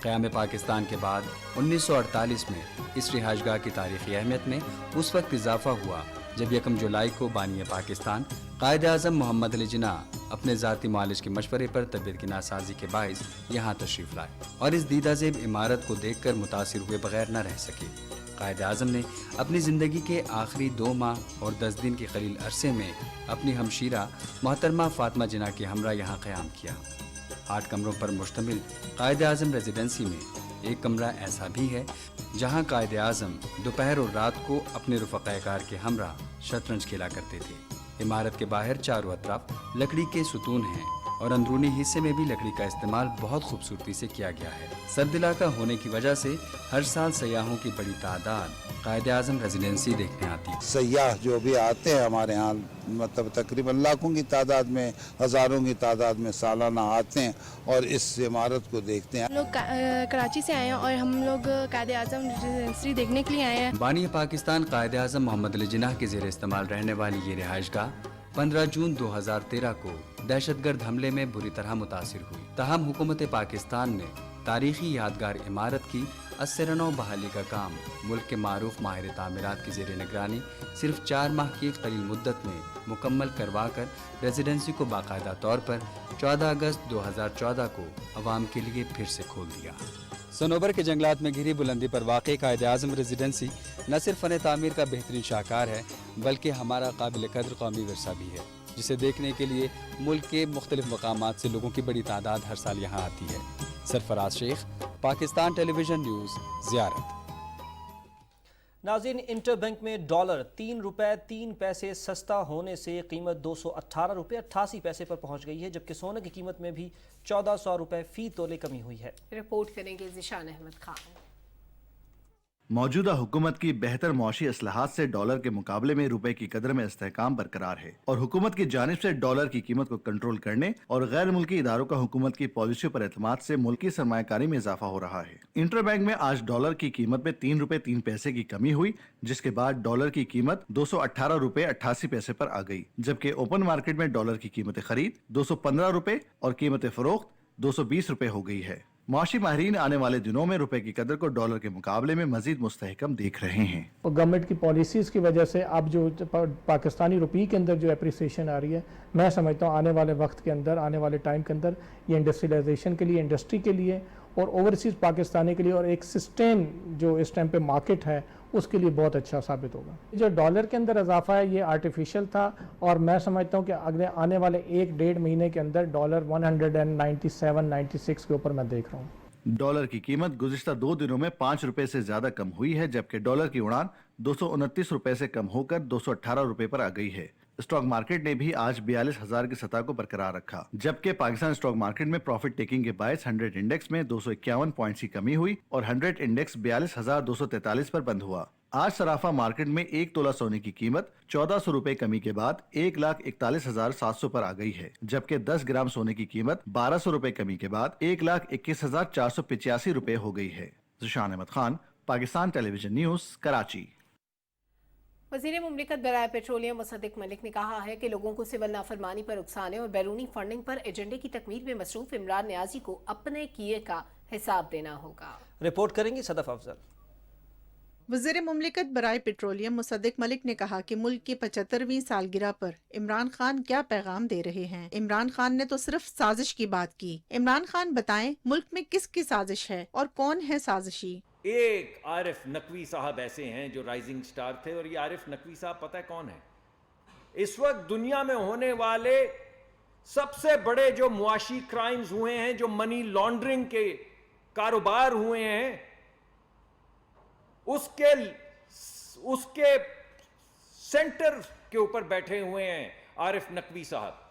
क़याम पाकिस्तान के बाद 1948 में इस रिहाइशगाह की तारीख़ी अहमियत में उस वक्त इजाफा हुआ जब 1 जुलाई को बानी पाकिस्तान कायद आज़म मोहम्मद अली जिन्नाह अपने ज़ाती मालिज के मशवरे पर तबीयत की नासाजी के बाइस यहाँ तशरीफ़ लाए और इस दीदाज़ेब इमारत को देखकर मुतासिर हुए बगैर न रह सके। कायद आज़म ने अपनी ज़िंदगी के आखिरी 2 माह और 10 दिन के कलील अरसे में अपनी हमशीरा मोहतरमा फ़ातिमा जिन्नाह के हमरा यहाँ क़याम किया। 8 कमरों पर मुश्तमिल कायद आज़म रेजिडेंसी में एक कमरा ऐसा भी है जहाँ कायद आज़म दोपहर और रात को अपने रफ़क़ाए-कार के हमरा शतरंज खेला करते थे। इमारत के बाहर चारों अतराफ लकड़ी के सुतून हैं और अंदरूनी हिस्से में भी लकड़ी का इस्तेमाल बहुत खूबसूरती से किया गया है। सर्द इलाका होने की वजह से हर साल सयाहों की बड़ी तादाद कायद आज़म रेजिडेंसी देखने आती है। सयाह जो भी आते हैं हमारे यहाँ, मतलब तकरीबन लाखों की तादाद में, हज़ारों की तादाद में सालाना आते हैं और इस इमारत को देखते हैं। लोग कराची से आए हैं और हम लोग कायद आज़म रेजिडेंसी देखने के लिए आए हैं। बानी पाकिस्तान कायद आज़म मोहम्मद अली जिन्नाह के ज़ेर इस्तेमाल रहने वाली ये रिहाइशगाह 15 जून 2013 को दहशतगर्द हमले में बुरी तरह मुतासिर हुई। ताहम हुकूमत पाकिस्तान ने तारीखी यादगार इमारत की 80 बहाली का काम मुल्क के मारूफ माहिर तामीरात की ज़ेर निगरानी सिर्फ 4 माह की कलील मुद्दत में मुकम्मल करवा कर रेजिडेंसी को बाकायदा तौर पर 14 अगस्त 2014 को अवाम के लिए फिर से खोल दिया। सनोबर के जंगलात में घिरी बुलंदी पर वाक़ई कायद आज़म रेजिडेंसी न सिर्फ फ़न तामीर का बेहतरीन शाहकार है, बल्कि हमारा काबिल कद्र कौमी विरसा भी है, जिसे देखने के लिए मुल्क के मुख्तलिफ मकामात से लोगों की बड़ी तादाद हर साल यहाँ आती है। सरफराज शेख, पाकिस्तान टेलीविज़न न्यूज़, ज़ियारत। नाज़रीन, इंटर बैंक में डॉलर 3 रुपए 3 पैसे सस्ता होने से कीमत 218 रुपए 88 पैसे पर पहुंच गई है, जबकि सोने की कीमत में भी 1400 रुपए फी तोले कमी हुई है। रिपोर्ट करेंगे ज़िशान अहमद खान। मौजूदा हुकूमत की बेहतर मौशी असलाहत से डॉलर के मुकाबले में रुपए की कदर में इस्तेहकाम बरकरार है और हुकूमत की जानिब से डॉलर की कीमत को कंट्रोल करने और गैर मुल्की इदारों का हुकूमत की पॉलिसी पर एतमाद से मुल्की सरमायाकारी में इजाफा हो रहा है। इंटर बैंक में आज डॉलर की कीमत में 3 रुपए 3 पैसे की कमी हुई, जिसके बाद डॉलर की कीमत 218 रुपए 88 पैसे पर आ गई, जबकि ओपन मार्केट में डॉलर की कीमत खरीद 215 रुपए और कीमत फरोख्त 220 रुपए हो गई है। माशी माहरीन आने वाले दिनों में रुपए की कदर को डॉलर के मुकाबले में मजीद मुस्तहकम देख रहे हैं। और गवर्नमेंट की पॉलिसीज़ की वजह से अब जो पाकिस्तानी रुपये के अंदर जो एप्रिसिएशन आ रही है, मैं समझता हूँ आने वाले वक्त के अंदर, आने वाले टाइम के अंदर ये इंडस्ट्रियलाइजेशन के लिए, इंडस्ट्री के लिए और ओवरसीज़ पाकिस्तानी के लिए और एक सिस्टम जो इस टाइम पे मार्केट है उसके लिए बहुत अच्छा साबित होगा। जो डॉलर के अंदर इजाफा है ये आर्टिफिशियल था और मैं समझता हूँ कि अगले आने वाले 1-1.5 महीने के अंदर डॉलर 197-96 के ऊपर मैं देख रहा हूँ। डॉलर की कीमत गुज़िश्ता 2 दिनों में 5 रुपए से ज्यादा कम हुई है, जबकि डॉलर की उड़ान 229 रुपए से कम होकर 218 रुपए पर आ गई है। स्टॉक मार्केट ने भी आज 42,000 की सतह को बरकरार रखा, जबकि पाकिस्तान स्टॉक मार्केट में प्रॉफिट टेकिंग के बायस 100 इंडेक्स में 251 पॉइंट्स की कमी हुई और 100 इंडेक्स 42,243 पर बंद हुआ। आज सराफा मार्केट में 1 तोला सोने की कीमत 1400 रुपए कमी के बाद 1,41,700 पर आ गई है, जबकि 10 ग्राम सोने की कीमत 1200 रुपए कमी के बाद 1,21,485 रुपए हो गई है। Zeeshan Ahmed Khan, Pakistan television news, Karachi. वज़ीर मुमलिकत बराए पेट्रोलियम मुसद्दिक मलिक ने कहा है कि लोगों को सिविल नाफरमानी पर उकसाने और बैरूनी फंडिंग पर एजेंडे की तकमील में मसरूफ इमरान नियाजी को अपने किए का हिसाब देना होगा। रिपोर्ट करेंगी सदफ अफजल। वज़ीर मुमलिकत बराए पेट्रोलियम मुसद्दिक मलिक ने कहा कि मुल्क की 75वीं सालगिरह पर इमरान खान क्या पैगाम दे रहे हैं। इमरान खान ने तो सिर्फ साजिश की बात की। इमरान खान बताएं मुल्क में किसकी साजिश है और कौन है साजिशी। एक आरिफ नकवी साहब ऐसे हैं जो राइजिंग स्टार थे, और ये आरिफ नकवी साहब पता है कौन है? इस वक्त दुनिया में होने वाले सबसे बड़े जो मुआशी क्राइम्स हुए हैं, जो मनी लॉन्ड्रिंग के कारोबार हुए हैं, उसके सेंटर के ऊपर बैठे हुए हैं आरिफ नकवी साहब।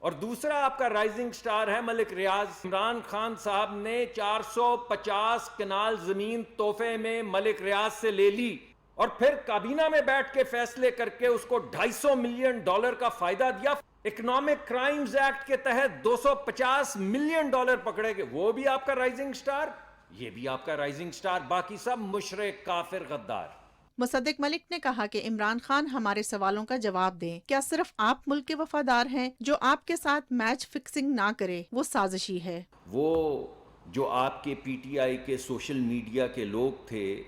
और दूसरा आपका राइजिंग स्टार है मलिक रियाज। इमरान खान साहब ने 450 कनाल जमीन तोहफे में मलिक रियाज से ले ली और फिर काबीना में बैठ के फैसले करके उसको $250 मिलियन का फायदा दिया। इकोनॉमिक क्राइम्स एक्ट के तहत $250 मिलियन पकड़े गए, वो भी आपका राइजिंग स्टार, ये भी आपका राइजिंग स्टार, बाकी सब मुशरिक, काफिर, गद्दार। मुसद्दिक मलिक ने कहा कि इमरान खान हमारे सवालों का जवाब दें। क्या सिर्फ आप मुल्क के वफादार हैं? जो आपके साथ मैच फिक्सिंग ना करे वो साजिशी है। वो जो आपके पीटीआई के सोशल मीडिया के लोग थे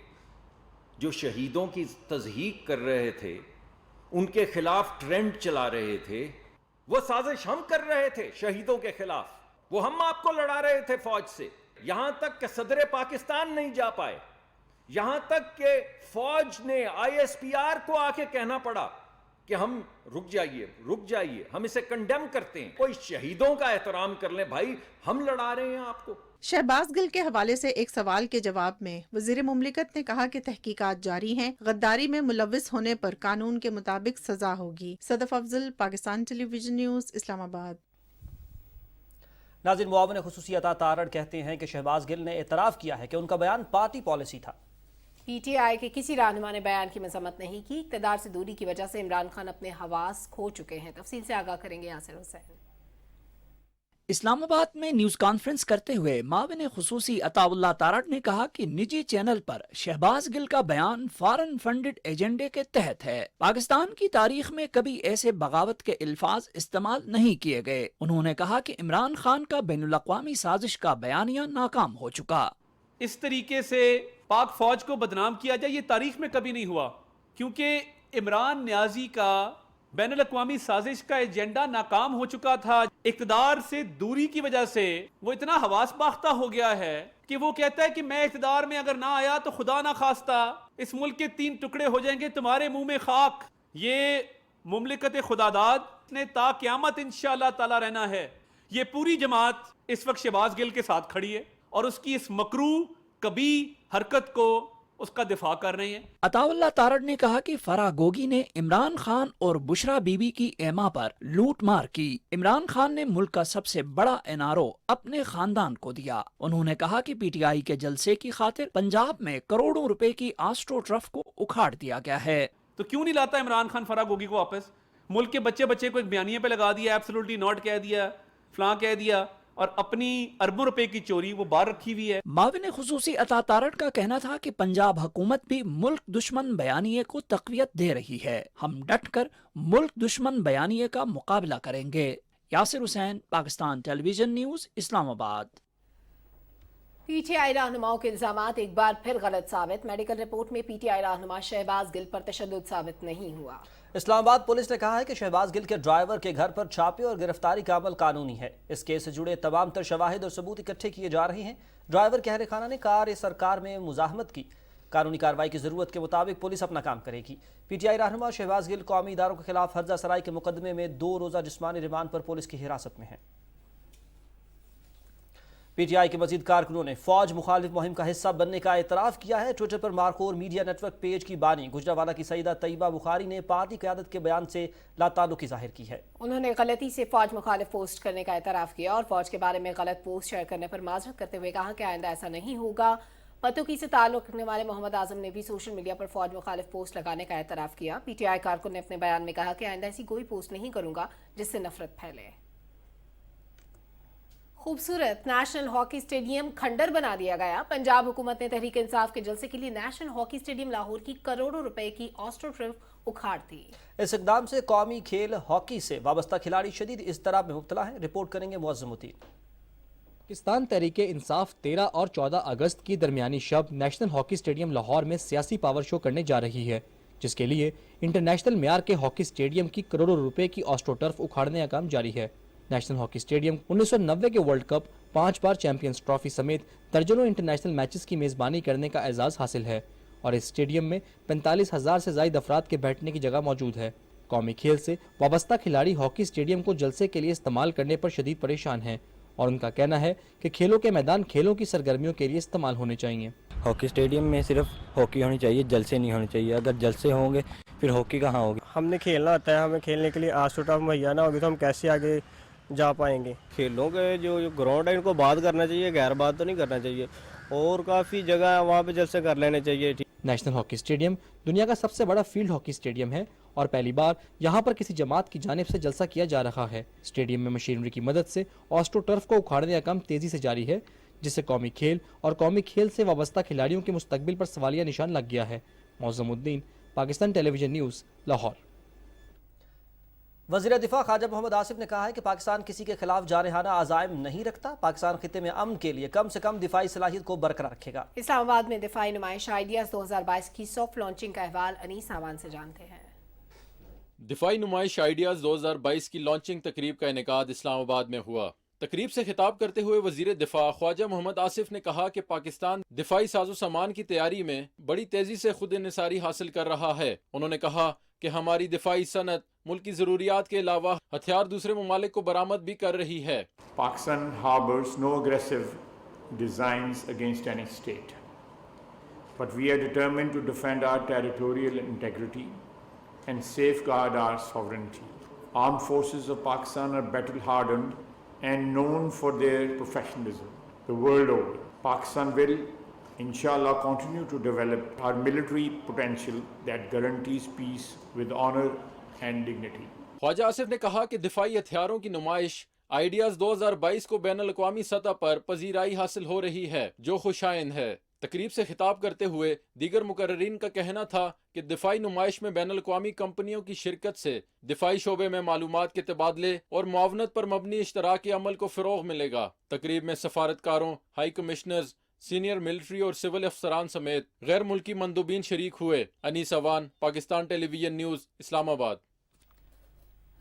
जो शहीदों की तज़हीक कर रहे थे, उनके खिलाफ ट्रेंड चला रहे थे, वो साजिश हम कर रहे थे शहीदों के खिलाफ। वो हम आपको लड़ा रहे थे फौज से, यहां तक कि सदर पाकिस्तान नहीं जा पाए, यहां तक कि फौज ने ISPR को आके कहना पड़ा कि हम रुक जाइए, हम इसे कंडेम करते हैं। कोई शहीदों का एहतराम कर ले भाई, हम लड़ा रहे हैं आपको। शहबाज गिल के हवाले से एक सवाल के जवाब में वज़ीर मुमलिकत ने कहा कि तहकीकात जारी हैं, गद्दारी में मुलव्विस होने पर कानून के मुताबिक सजा होगी। Sadaf Afzal, Pakistan television news, Islamabad. नाज़रीन, मुआविन खुसूसी अता तारड़ कहते हैं कि शहबाज गिल ने एतराफ़ किया है कि उनका बयान पार्टी पॉलिसी था। پی ٹی آئی کے کسی رہنما نے بیان کی مذمت نہیں کی. اقتدار سے دوری کی وجہ سے عمران خان اپنے حواس کھو چکے ہیں. تفصیل سے آگاہ کریں گے یاسر حسین. اسلام آباد میں نیوز کانفرنس کرتے ہوئے معاون خصوصی عطا اللہ تارڑ نے کہا کہ نجی چینل پر شہباز گل کا بیان فارن فنڈڈ ایجنڈے کے تحت ہے. پاکستان کی تاریخ میں کبھی ایسے بغاوت کے الفاظ استعمال نہیں کیے گئے. انہوں نے کہا کہ عمران خان کا بین الاقوامی سازش کا بیانیہ ناکام ہو چکا. اس طریقے سے پاک فوج کو بدنام کیا جائے یہ تاریخ میں کبھی نہیں ہوا، کیونکہ عمران نیازی کا بین الاقوامی سازش کا ایجنڈا ناکام ہو چکا تھا. اقتدار سے دوری کی وجہ سے وہ اتنا حواس باختہ ہو گیا ہے کہ وہ کہتا ہے کہ میں اقتدار میں اگر نہ آیا تو خدا نہ خواستہ اس ملک کے 3 ٹکڑے ہو جائیں گے، تمہارے منہ میں خاک. یہ مملکت خداداد نے تا قیامت انشاءاللہ تعالی رہنا ہے. یہ پوری جماعت اس وقت شہباز گل کے ساتھ کھڑی ہے اور اس کی اس مکروہ کبھی حرکت کو اس کا دفاع کر رہے ہیں. عطا اللہ تارڑ نے کہا کہ فرح گوگی نے عمران خان اور بشرا بی بی کی ایما پر لوٹ مار کی. عمران خان نے ملک کا سب سے بڑا NRO اپنے خاندان کو دیا. انہوں نے کہا کہ پی ٹی آئی کے جلسے کی خاطر پنجاب میں کروڑوں روپے کی آسٹرو ٹرف کو اکھاڑ دیا گیا ہے. تو کیوں نہیں لاتا عمران خان فرح گوگی کو واپس؟ ملک کے بچے کو ایک بیانیے پہ لگا دیا، ایبسولوٹلی ناٹ کہہ دیا، فلاں کہہ دیا، اور اپنی اربوں روپے کی چوری وہ باہر رکھی ہوئی ہے. معاون خصوصی عطا تارڑ کا کہنا تھا کہ پنجاب حکومت بھی ملک دشمن بیانیے کو تقویت دے رہی ہے. ہم ڈٹ کر ملک دشمن بیانیے کا مقابلہ کریں گے. یاسر حسین، پاکستان ٹیلی ویژن نیوز، اسلام آباد. پی ٹی آئی رہنماؤں کے الزامات ایک بار پھر غلط ثابت. میڈیکل رپورٹ میں پی ٹی آئی رہنما شہباز گل پر تشدد ثابت نہیں ہوا. اسلام آباد پولیس نے کہا ہے کہ شہباز گل کے ڈرائیور کے گھر پر چھاپے اور گرفتاری کا عمل قانونی ہے. اس کیس سے جڑے تمام تر شواہد اور ثبوت اکٹھے کیے جا رہے ہیں. ڈرائیور کہر خانہ نے کار سرکار میں مزاحمت کی. قانونی کارروائی کی ضرورت کے مطابق پولیس اپنا کام کرے گی. پی ٹی آئی رہنما شہباز گل قومی اداروں کے خلاف ہرزہ سرائی کے مقدمے میں 2 روزہ جسمانی ریمانڈ پر پولیس کی حراست میں ہیں. پی ٹی آئی کے مزید کارکنوں نے فوج مخالف مہم کا حصہ بننے کا اعتراف کیا ہے. ٹویٹر پر markhor media net work page کی بانی گجرانوالہ کی سیدہ طیبہ بخاری نے پارٹی قیادت کے بیان سے لا تعلقی ظاہر کی ہے. انہوں نے غلطی سے فوج مخالف پوسٹ کرنے کا اعتراف کیا اور فوج کے بارے میں غلط پوسٹ شیئر کرنے پر معذرت کرتے ہوئے کہا کہ آئندہ ایسا نہیں ہوگا. پتوکی سے تعلق رکھنے والے محمد اعظم نے بھی سوشل میڈیا پر فوج مخالف پوسٹ لگانے کا اعتراف کیا. پی ٹی آئی کارکن نے اپنے بیان میں کہا کہ آئندہ ایسی کوئی پوسٹ نہیں کروں گا جس سے نفرت پھیلے. خوبصورت نیشنل ہاکی اسٹیڈیم کھنڈر بنا دیا گیا. پنجاب حکومت نے تحریک انصاف کے جلسے کے لیے نیشنل ہاکی اسٹیڈیم لاہور کی کروڑوں روپے کی آسٹرو ٹرف اکھاڑ دی. اس اقدام سے قومی کھیل ہاکی سے وابستہ کھلاڑی شدید اضطراب میں مبتلا ہیں. رپورٹ کریں گے معظم الدین. پاکستان تحریک انصاف 13 اور 14 اگست کی درمیانی شب نیشنل ہاکی اسٹیڈیم لاہور میں سیاسی پاور شو کرنے جا رہی ہے، جس کے لیے انٹرنیشنل معیار کے ہاکی اسٹیڈیم کی کروڑوں روپے کی آسٹرو ٹرف اکھاڑنے کا کام جاری ہے. نیشنل ہاکی اسٹیڈیم 1990 کے ورلڈ کپ 5 بار چیمپئنز ٹرافی سمیت درجنوں انٹرنیشنل میچز کی میزبانی کرنے کا اعزاز حاصل ہے اور اس اسٹیڈیم میں 45,000 سے زائد افراد کے بیٹھنے کی جگہ موجود ہے. قومی کھیل سے وابستہ کھلاڑی ہاکی اسٹیڈیم کو جلسے کے لیے استعمال کرنے پر شدید پریشان ہیں اور ان کا کہنا ہے کہ کھیلوں کے میدان کھیلوں کی سرگرمیوں کے لیے استعمال ہونے چاہیے. ہاکی اسٹیڈیم میں صرف ہاکی ہونی چاہیے، جلسے نہیں ہونے چاہیے. اگر جلسے ہوں گے پھر ہاکی کہاں ہوگی؟ ہم نے کھیلنا ہوتا ہے، ہمیں کھیلنے کے لیے آسٹرو ٹرف مہیا نہ ہوگی تو ہم کیسے آگے جا پائیں گے؟ کھیلوں کے جو گراؤنڈ ہے ان کو بات کرنا چاہیے، غیر بات تو نہیں کرنا چاہیے، اور کافی جگہ وہاں پہ جلسے کر لینے چاہیے. نیشنل ہاکی اسٹیڈیم دنیا کا سب سے بڑا فیلڈ ہاکی اسٹیڈیم ہے اور پہلی بار یہاں پر کسی جماعت کی جانب سے جلسہ کیا جا رہا ہے. اسٹیڈیم میں مشینری کی مدد سے آسٹرو ٹرف کو اکھاڑنے کا کام تیزی سے جاری ہے، جس سے قومی کھیل اور قومی کھیل سے وابستہ کھلاڑیوں کے مستقبل پر سوالیہ نشان لگ گیا ہے. معظم الدین، پاکستان ٹیلی ویژن نیوز، لاہور. وزیر دفاع خواجہ محمد آصف نے کہا ہے کہ پاکستان کسی کے خلاف جارحانہ عزائم نہیں رکھتا. پاکستان خطے میں امن کے لیے کم سے کم دفاعی صلاحیت کو برقرار رکھے گا. اسلام آباد میں دفاعی نمائش آئیڈیاز 2022 کی سافٹ لانچنگ کا احوال انیس سامان سے جانتے ہیں. دفاعی نمائش آئیڈیاز 2022 کی لانچنگ تقریب کا انعقاد اسلام آباد میں ہوا. تقریب سے خطاب کرتے ہوئے وزیر دفاع خواجہ محمد آصف نے کہا کہ پاکستان دفاعی ساز و سامان کی تیاری میں بڑی تیزی سے خود انحصاری حاصل کر رہا ہے. انہوں نے کہا کہ ہماری دفاعی صنعت ملک کی ضروریات کے علاوہ ہتھیار دوسرے ممالک کو برآمد بھی کر رہی ہے. Pakistan harbors no aggressive designs against any state, but we are determined to defend our territorial integrity and safeguard our sovereignty. Armed forces of Pakistan are battle hardened and known for their professionalism the world over. Pakistan will inshallah continue to develop our military potential that guarantees peace with honor and dignity. Khwaja Asif ने कहा कि दिफाई हथियारों की नुमाइश ideas 2022 को ban अल-अक़वामी सतह पर पजीराई हासिल हो रही है, जो खुशाइन है। तकरीब से खिताब करते हुए दीगर मुकर्ररीन का कहना था कि दिफाई नुमाइश में बैन अल-अक़वामी कंपनियों की शिरकत से दिफाई शोबे में मालूमात के तबादले और मुआवनत पर मबनी इश्तराकी अमल को फ़रोग़ मिलेगा। तकरीब में सफारतकारों, हाई कमिश्नर्स, सीनियर मिलिट्री और सिविल अफसरान समेत गैर मुल्की मंदूबीन शरीक हुए। Anees Awan, Pakistan television news, Islamabad.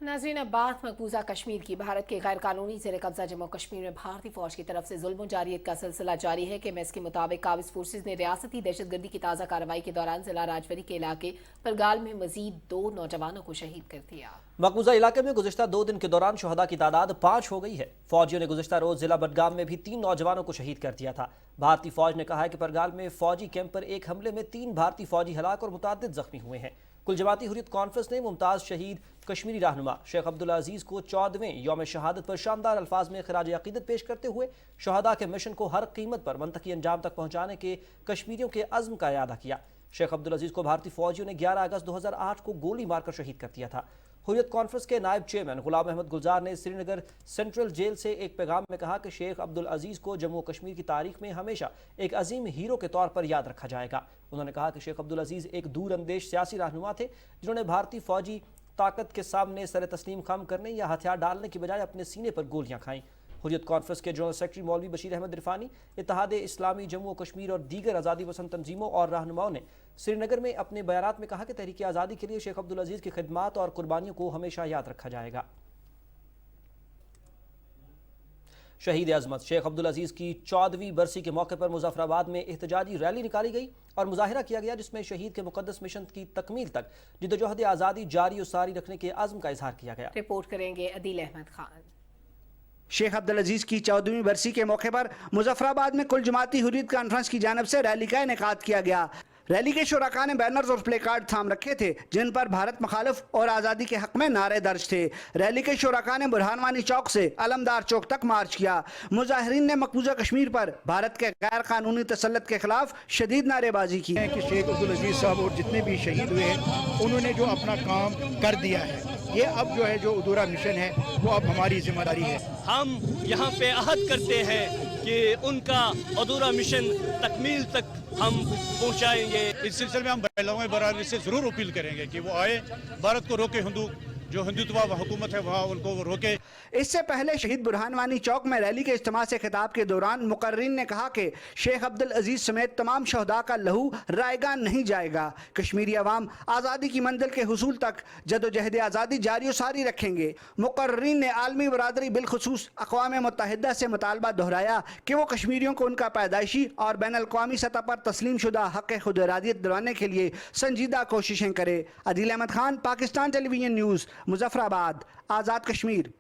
नाज़रीन, अब बात मकबूजा कश्मीर की। भारत के गैर कानूनी ज़ेर कब्जा जम्मू कश्मीर में भारतीय फौज की तरफ से जुल्म जारियत का सिलसिला जारी है। KMS के मुताबिक काबिज फोर्सेज ने रियासती दहशतगर्दी की ताज़ा कार्रवाई के दौरान जिला राजौरी के इलाके परगाल में मजीद 2 नौजवानों को शहीद कर दिया। मकबूजा इलाके में गुज़िश्ता 2 दिन के दौरान शहदा की तादाद 5 हो गई है। फौजियों ने गुज़िश्ता रोज जिला बडगाम में भी 3 नौजवानों को शहीद कर दिया था। भारतीय फौज ने कहा है कि परगाल में फौजी कैंप पर एक हमले में 3 भारतीय फौजी हलाक और मुतअद्दिद जख्मी हुए हैं। कुल जमाती हुर्रियत कॉन्फ्रेंस ने मुमताज़ शहीद कश्मीरी रहनुमा शेख अब्दुल अजीज़ को 14वें यौम शहादत पर शानदार अल्फाज में खराज अक़ीदत पेश करते हुए शहदा के मिशन को हर कीमत पर मंतकी अंजाम तक पहुँचाने के कश्मीरियों के अज़्म का इयादा किया। शेख अब्दुल अजीज़ को भारतीय फौजियों ने 11 अगस्त 2008 को गोली मारकर शहीद कर दिया था। हुर्रियत कॉन्फ्रेंस के नायब चेयरमैन गुलाम अहमद गुलजार ने श्रीनगर सेंट्रल जेल से एक पैगाम में कहा कि शेख अब्दुल अजीज़ को जम्मू कश्मीर की तारीख में हमेशा एक अजीम हीरो के तौर पर याद रखा जाएगा। उन्होंने कहा कि शेख अब्दुल अजीज़ एक दूरअंदेश सियासी रहनुमा थे, जिन्होंने भारतीय फौजी ताकत के सामने सर तस्लीम खम करने या हथियार डालने की बजाय अपने सीने पर गोलियां खाईं। हुर्रियत कॉन्फ्रेंस के जनरल सेक्रेटरी मौलवी बशीर अहमद इरफानी, इत्तेहाद इस्लामी जम्मू कश्मीर और दीगर आज़ादी पसंद तंजीमों और रहनुमाओं ने श्रीनगर में अपने बयानात में कहा कि तहरीक आज़ादी के लिए शेख अब्दुल अजीज़ की खिदमात और कुर्बानियों को हमेशा याद रखा जाएगा। शहीद अज़मत शेख अब्दुल अजीज़ की 14वीं बरसी के मौके पर मुजफ्फराबाद में एहतजाजी रैली निकाली गई और मुजाहिरा किया गया, जिसमें शहीद के मुकद्दस मिशन की तकमील तक जिद्दोजहद आज़ादी जारी और सारी रखने के अज़्म का इजहार किया गया। रिपोर्ट करेंगे अदील अहमद खान। शेख अब्दुल अजीज़ की 14वीं बरसी के मौके पर मुजफ्फराबाद में कुल जमाती हुर्रियत कॉन्फ्रेंस की जानिब से रैली का इनेकाद किया गया। रैली के शुरका ने बैनर्स और प्ले कार्ड थाम रखे थे, जिन पर भारत मुखालिफ और आज़ादी के हक में नारे दर्ज थे। रैली के शुरका ने बुरहानवानी चौक से अलमदार चौक तक मार्च किया। मुजाहिरीन ने मकबूजा कश्मीर पर भारत के गैर कानूनी तसल्लुत के खिलाफ शदीद नारेबाजी की। कि शेख अब्दुल अजीज़ साहब और जितने भी शहीद हुए उन्होंने जो अपना काम कर दिया है, ये अब जो है जो अधूरा मिशन है वो अब हमारी जिम्मेदारी है। हम यहाँ पे अहद करते हैं कि उनका अधूरा मिशन तकमील तक हम पहुँचाएंगे। इस सिलसिले में हम बैलों बरादरी से जरूर अपील करेंगे कि वो आए, भारत को रोके, हिंदू जो हिंदुत्व हुकूमत है वहाँ उनको रोके। इससे पहले शहीद बुरहानवानी चौक में रैली के इज्तिमा से खिताब के दौरान मुकर्रिन ने कहा कि शेख अब्दुल अजीज़ समेत तमाम शहदा का लहू रायगा नहीं जाएगा। कश्मीरी अवाम आज़ादी की मंजिल के हुसूल तक जदोजहद आज़ादी जारी और सारी रखेंगे। मुकर्रिन ने आलमी बरादरी बिलखुसूस अक़वाम मुत्तहिदा से मुतालबा दोहराया कि वो कश्मीरियों को उनका पैदाइशी और बैन अल-अक़वामी सतह पर तस्लीम शुदा हक़ खुद इरादियत दिलाने के लिए संजीदा कोशिशें करे। Adeel Ahmad Khan, Pakistan television news, Muzaffarabad, Azad Kashmir.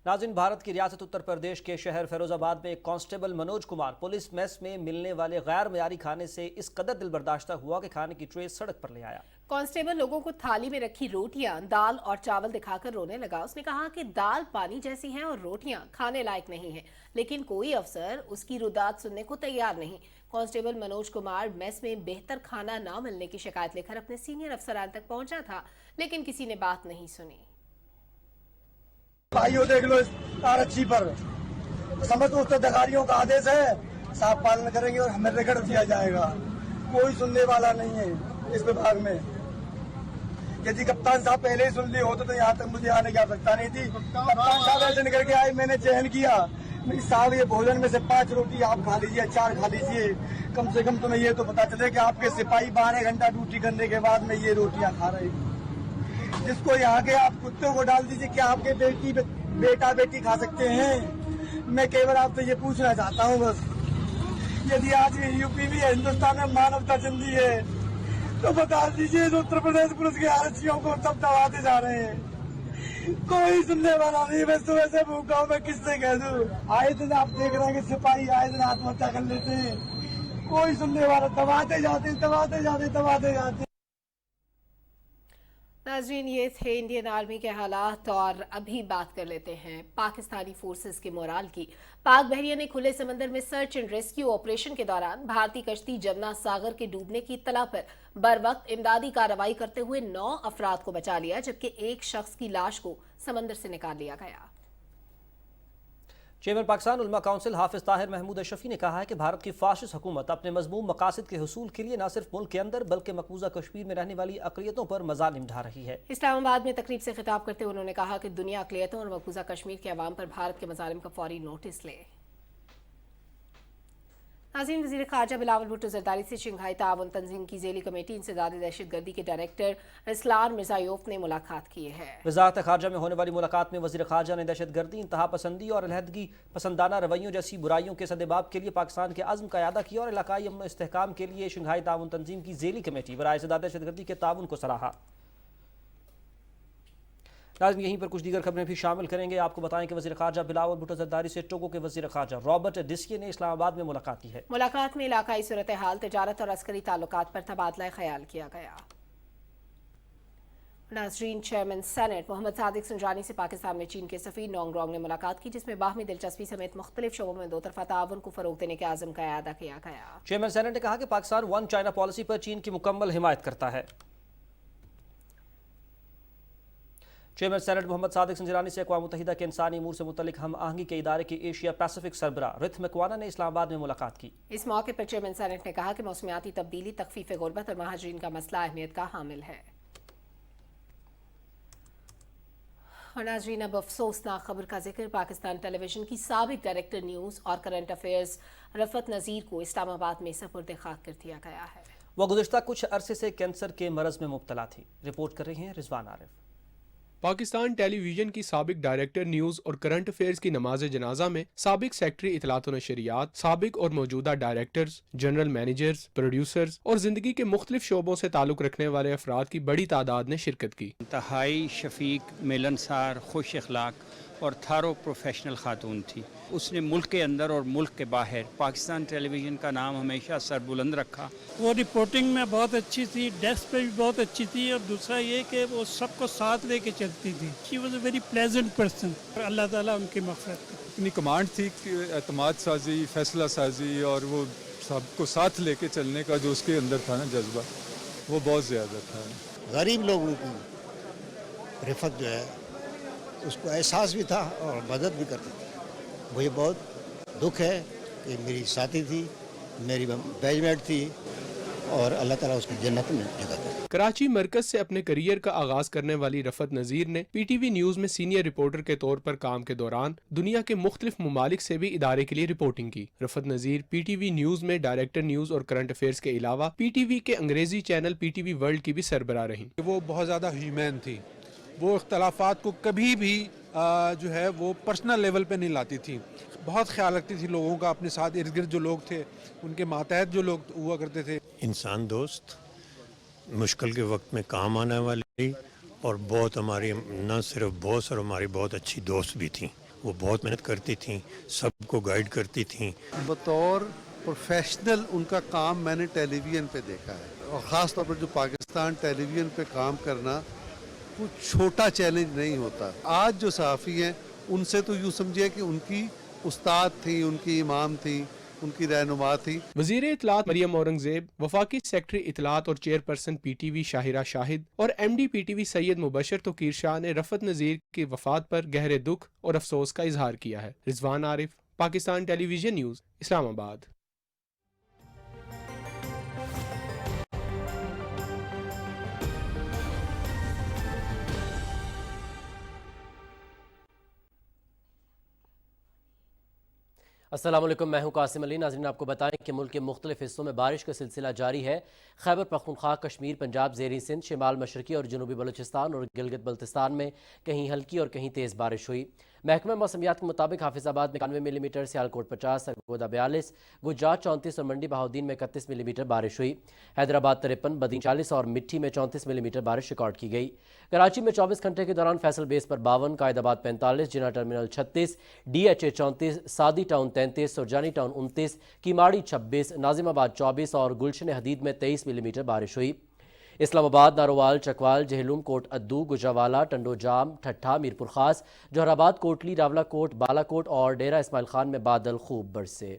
नाज़रीन, भारत की रियासत उत्तर प्रदेश के शहर फिरोजाबाद में एक constable Manoj Kumar police mess में मिलने वाले गैर मयारी खाने से इस कदर दिलबर्दाश्ता हुआ कि खाने की ट्रे सड़क पर ले आया। कांस्टेबल लोगों को थाली में रखी रोटियां, दाल और चावल दिखाकर रोने लगा। उसने कहा कि दाल पानी जैसी हैं और रोटियां खाने लायक नहीं हैं, लेकिन कोई अफसर उसकी रुदात सुनने को तैयार नहीं। कांस्टेबल मनोज कुमार मेस में बेहतर खाना न मिलने की शिकायत लेकर अपने सीनियर अफसरान तक पहुंचा था, लेकिन किसी ने बात नहीं सुनी। भाइयों देख लो इस आरक्षी पर, समझ उच्च अधिकारियों का आदेश है, साफ पालन करेंगे और हमें रिकॉर्ड दिया जाएगा। कोई सुनने वाला नहीं है इस विभाग में। यदि कप्तान साहब पहले ही सुन लिए होते तो यहाँ तक मुझे आने की आवश्यकता नहीं थी। कप्तान साहब ऐसे निकल के आए, मैंने चयन किया, साहब ये भोजन में से 5 रोटी आप खा लीजिए, 4 खा लीजिए, कम से कम तुम्हें ये तो पता चले कि आपके सिपाही 12 घंटा ड्यूटी करने के बाद में ये रोटियां खा रहे हैं। जिसको यहाँ के आप कुत्तों को डाल दीजिए, क्या आपके बेटा बेटी खा सकते हैं? मैं केवल आपसे ये पूछना चाहता हूँ बस, यदि आज ये यूपी भी है, हिंदुस्तान में मानवता जिंदी है, तो बता दीजिए उत्तर प्रदेश पुलिस के आरक्षियों को तब दबाते जा रहे हैं। कोई सुनने वाला नहीं। मैं सुबह से भूखा हूँ, मैं किससे कह दूँ? आए दिन आप देख रहे हैं कि सिपाही आए दिन आत्महत्या कर लेते हैं, कोई सुनने वाला, दबाते जाते। नाज़रीन, ये थे इंडियन आर्मी के हालात और अभी बात कर लेते हैं पाकिस्तानी फोर्सेस के मोराल की। पाक बहरिया ने खुले समंदर में सर्च एंड रेस्क्यू ऑपरेशन के दौरान भारतीय कश्ती जमुना सागर के डूबने की इत्तला पर बर वक्त इमदादी कार्रवाई करते हुए 9 अफराद को बचा लिया, जबकि एक शख्स की लाश को समंदर से निकाल लिया गया। चेयरमैन पाकिस्तान उलमा काउंसिल हाफिज ताहिर महमूद अशरफी ने कहा है कि भारत की फाशिस्ट हुकूमत अपने मजमूम मकासद के हुसूल के लिए न सिर्फ मुल्क के अंदर बल्कि मकबूजा कश्मीर में रहने वाली अक़लियतों पर मज़ालिम ढा रही है। इस्लामाबाद में तकरीब से खिताब करते हुए उन्होंने कहा कि दुनिया अक़लियतों और मकबूजा कश्मीर के अवाम पर भारत के मज़ालिम का फौरी नोटिस ले। नाज़रीन, वज़ीर ख़ारजा बिलावल भुट्टो ज़रदारी से शंघाई ताउन तंजीम की ज़ेली कमेटी इंसदाद दहशतगर्दी के डायरेक्टर रसलान मिर्ज़ायोफ ने मुलाकात की है। वज़ारत ख़ारजा में होने वाली मुलाकात में वज़ीर ख़ारजा ने दहशतगर्दी, इंतहा पसंदी और अलहदगी पसंदाना रवैयों जैसी बुराइयों के सदेबाब के लिए पाकिस्तान के अज़्म का यादा किया और इलाकाई अमन व इस्तेहकाम के लिए शंघाई ताउन तंजीम की ज़ेली कमेटी बराए इंसदाद दहशतगर्दी के ताउन को सराहा। नाज़रीन, यहीं पर कुछ दीगर खबरें भी शामिल करेंगे। आपको बताएं कि वज़ीर ख़ारजा बिलावल भुट्टो ज़रदारी से टोगो के वज़ीर ख़ारजा रॉबर्ट डिस्के ने इस्लामाबाद में मुलाकात की है। मुलाकात में इलाकाई सूरत हाल, तजारत और अस्करी ताल्लुकात पर तबादला ख्याल किया गया। नाज़रीन, चेयरमैन सेनेट मोहम्मद सादिक संजानी से पाकिस्तान में चीन के सफ़ीर नोंग रोंग ने मुलाकात की, जिसमें बाहमी दिलचस्पी समेत मुख्तलिफ शोबों में दो तरफा ताउन को फ़रोग़ देने के आज़म का इआदा किया गया। चेयरमैन सेनेट ने कहा कि पाकिस्तान वन चाइना पॉलिसी पर चीन की मुकम्मल हिमायत करता है। चेयरमैन सेनेट मोहम्मद सादिक संजरानी से अक़वाम मुत्तहिदा के इंसानी अमूर से मुतल्लिक हम आहंगी के इदारे के एशिया पैसिफिक सरबरा रिथ मकवाना ने इस्लामाबाद में मुलाकात की। इस मौके पर चेयरमैन सेनेट ने कहा कि मौसमियाती तब्दीली, तख़फ़ीफ़ गुर्बत और महाजरीन का मसला अहमियत का हामिल है। और नाज़रीन, अब अफसोसनाक खबर का जिक्र। पाकिस्तान टेलीविजन की साबिक डायरेक्टर न्यूज़ और करंट अफेयर्स रफ़त नज़ीर को इस्लामाबाद में सपुर्द खाक कर दिया गया है। वह गुज़िश्ता कुछ अरसे से कैंसर के मरज़ में मुब्तला थी। रिपोर्ट कर रही हैं रिजवान आरिफ। पाकिस्तान टेलीविजन की साबिक डायरेक्टर न्यूज़ और करंट अफेयर्स की नमाज जनाजा में साबिक सेक्रेटरी इतलात व नशरियात, साबिक और मौजूदा डायरेक्टर्स, जनरल मैनेजर्स, प्रोड्यूसर्स और जिंदगी के मुख्तलिफ शोबों से ताल्लुक़ रखने वाले अफराद की बड़ी तादाद ने शिरकत की। इंतहाई शफीक, मिलनसार, खुश अखलाक और थारो प्रोफेशनल खातून थी। उसने मुल्क के अंदर और मुल्क के बाहर पाकिस्तान टेलीविज़न का नाम हमेशा सरबुलंद रखा। वो रिपोर्टिंग में बहुत अच्छी थी, डेस्क पे भी बहुत अच्छी थी, और दूसरा ये कि वो सबको साथ लेके चलती थी। She was a very pleasant person. अल्लाह ताला उनकी मग़फ़िरत करे। इतनी कमांड थी कि एतमाद साजी, फैसला साजी और वो सबको साथ लेके चलने का जो उसके अंदर था ना जज्बा, वो बहुत ज़्यादा था। गरीब लोगों की रिफत जो है उसको एहसास भी था और मदद भी करती थी। मुझे बहुत दुख है कि मेरी साथी थी, मेरी बैचमेट थी, और अल्लाह ताला उसको जन्नत में जगह दे। कराची मरकज से अपने करियर का आगाज करने वाली रफ़त नज़ीर ने PTV न्यूज़ में सीनियर रिपोर्टर के तौर पर काम के दौरान दुनिया के मुख्तलिफ ममालिक से भी इदारे के लिए रिपोर्टिंग की। रफ़त नज़ीर PTV न्यूज़ में डायरेक्टर न्यूज़ और करंट अफेयर्स के अलावा PTV के अंग्रेजी चैनल PTV वर्ल्ड की भी सरबराह रहीं। वो बहुत ज़्यादा ह्यूमैन थी। वो इख्तलाफात को कभी भी जो है वो पर्सनल लेवल पे नहीं लाती थी। बहुत ख्याल रखती थी लोगों का, अपने साथ इर्द गिर्द जो लोग थे उनके मातहत जो लोग हुआ करते थे। इंसान दोस्त, मुश्किल के वक्त में काम आने वाली, और बहुत हमारी न सिर्फ बॉस और हमारी बहुत अच्छी दोस्त भी थी। वो बहुत मेहनत करती थी, सबको गाइड करती थी। बतौर प्रोफेशनल उनका काम मैंने टेलीविज़न पे देखा है, और ख़ास तौर पर जो पाकिस्तान टेलीविज़न पे काम करना कुछ छोटा चैलेंज नहीं होता। आज जो सहाफ़ी हैं उनसे तो यूँ समझिए कि उनकी उस्ताद थी, उनकी इमाम थी, उनकी रहनुमा थी। वज़ीर इत्तलात मरियम औरंगज़ेब, वफाकी सेक्रेटरी इत्तलात और चेयरपर्सन PTV शाहिरा शाहिद और MD PTV सैयद मुबशर तोकीर शाह ने रफ़त नज़ीर की वफ़ात पर गहरे दुख और अफसोस का इजहार किया है। Rizwan Arif, Pakistan television news, Islamabad. अस्सलाम वालेकुम, मैं हूं कासिम अली। नाज़रीन, आपको बताएं कि मुल्क के मुख्तलिफ हिस्सों में बारिश का सिलसिला जारी है। खैबर पख्तूनख्वा, कश्मीर, पंजाब, ज़ेरी सिंध, शिमाल मशरकी और जनूबी बलूचिस्तान और गिलगित बल्तिस्तान में कहीं हल्की और कहीं तेज़ बारिश हुई। महकमा मौसमियात के मुताबिक हाफिज़ाबाद में 91 मिलीमीटर, सियालकोट 50, सरगोदा 42, गुजरात 34 और मंडी बहाउद्दीन में 31 मिलीमीटर बारिश हुई। हैदराबाद 53, बदीन 40 और मिट्टी में 34 मिलीमीटर बारिश रिकॉर्ड की गई। कराची में 24 घंटे के दौरान फैसल बेस पर 52, कायदाबाद 45, जिना टर्मिनल 36, DHA 34, सादी टाउन 33, सुरजानी टाउन 29, कीमाड़ी 26, नाजिमाबाद 24 और गुलशन हदीद में 23 मिलीमीटर बारिश हुई। اسلام آباد، نارووال، چکوال، جہلم، کوٹ ادو، گجراوالا، ٹنڈو جام، ٹھٹھا، میرپور خاص، جوہر آباد، کوٹلی، راولا کوٹ، بالا کوٹ اور ڈیرہ اسماعیل خان میں بادل خوب برسے۔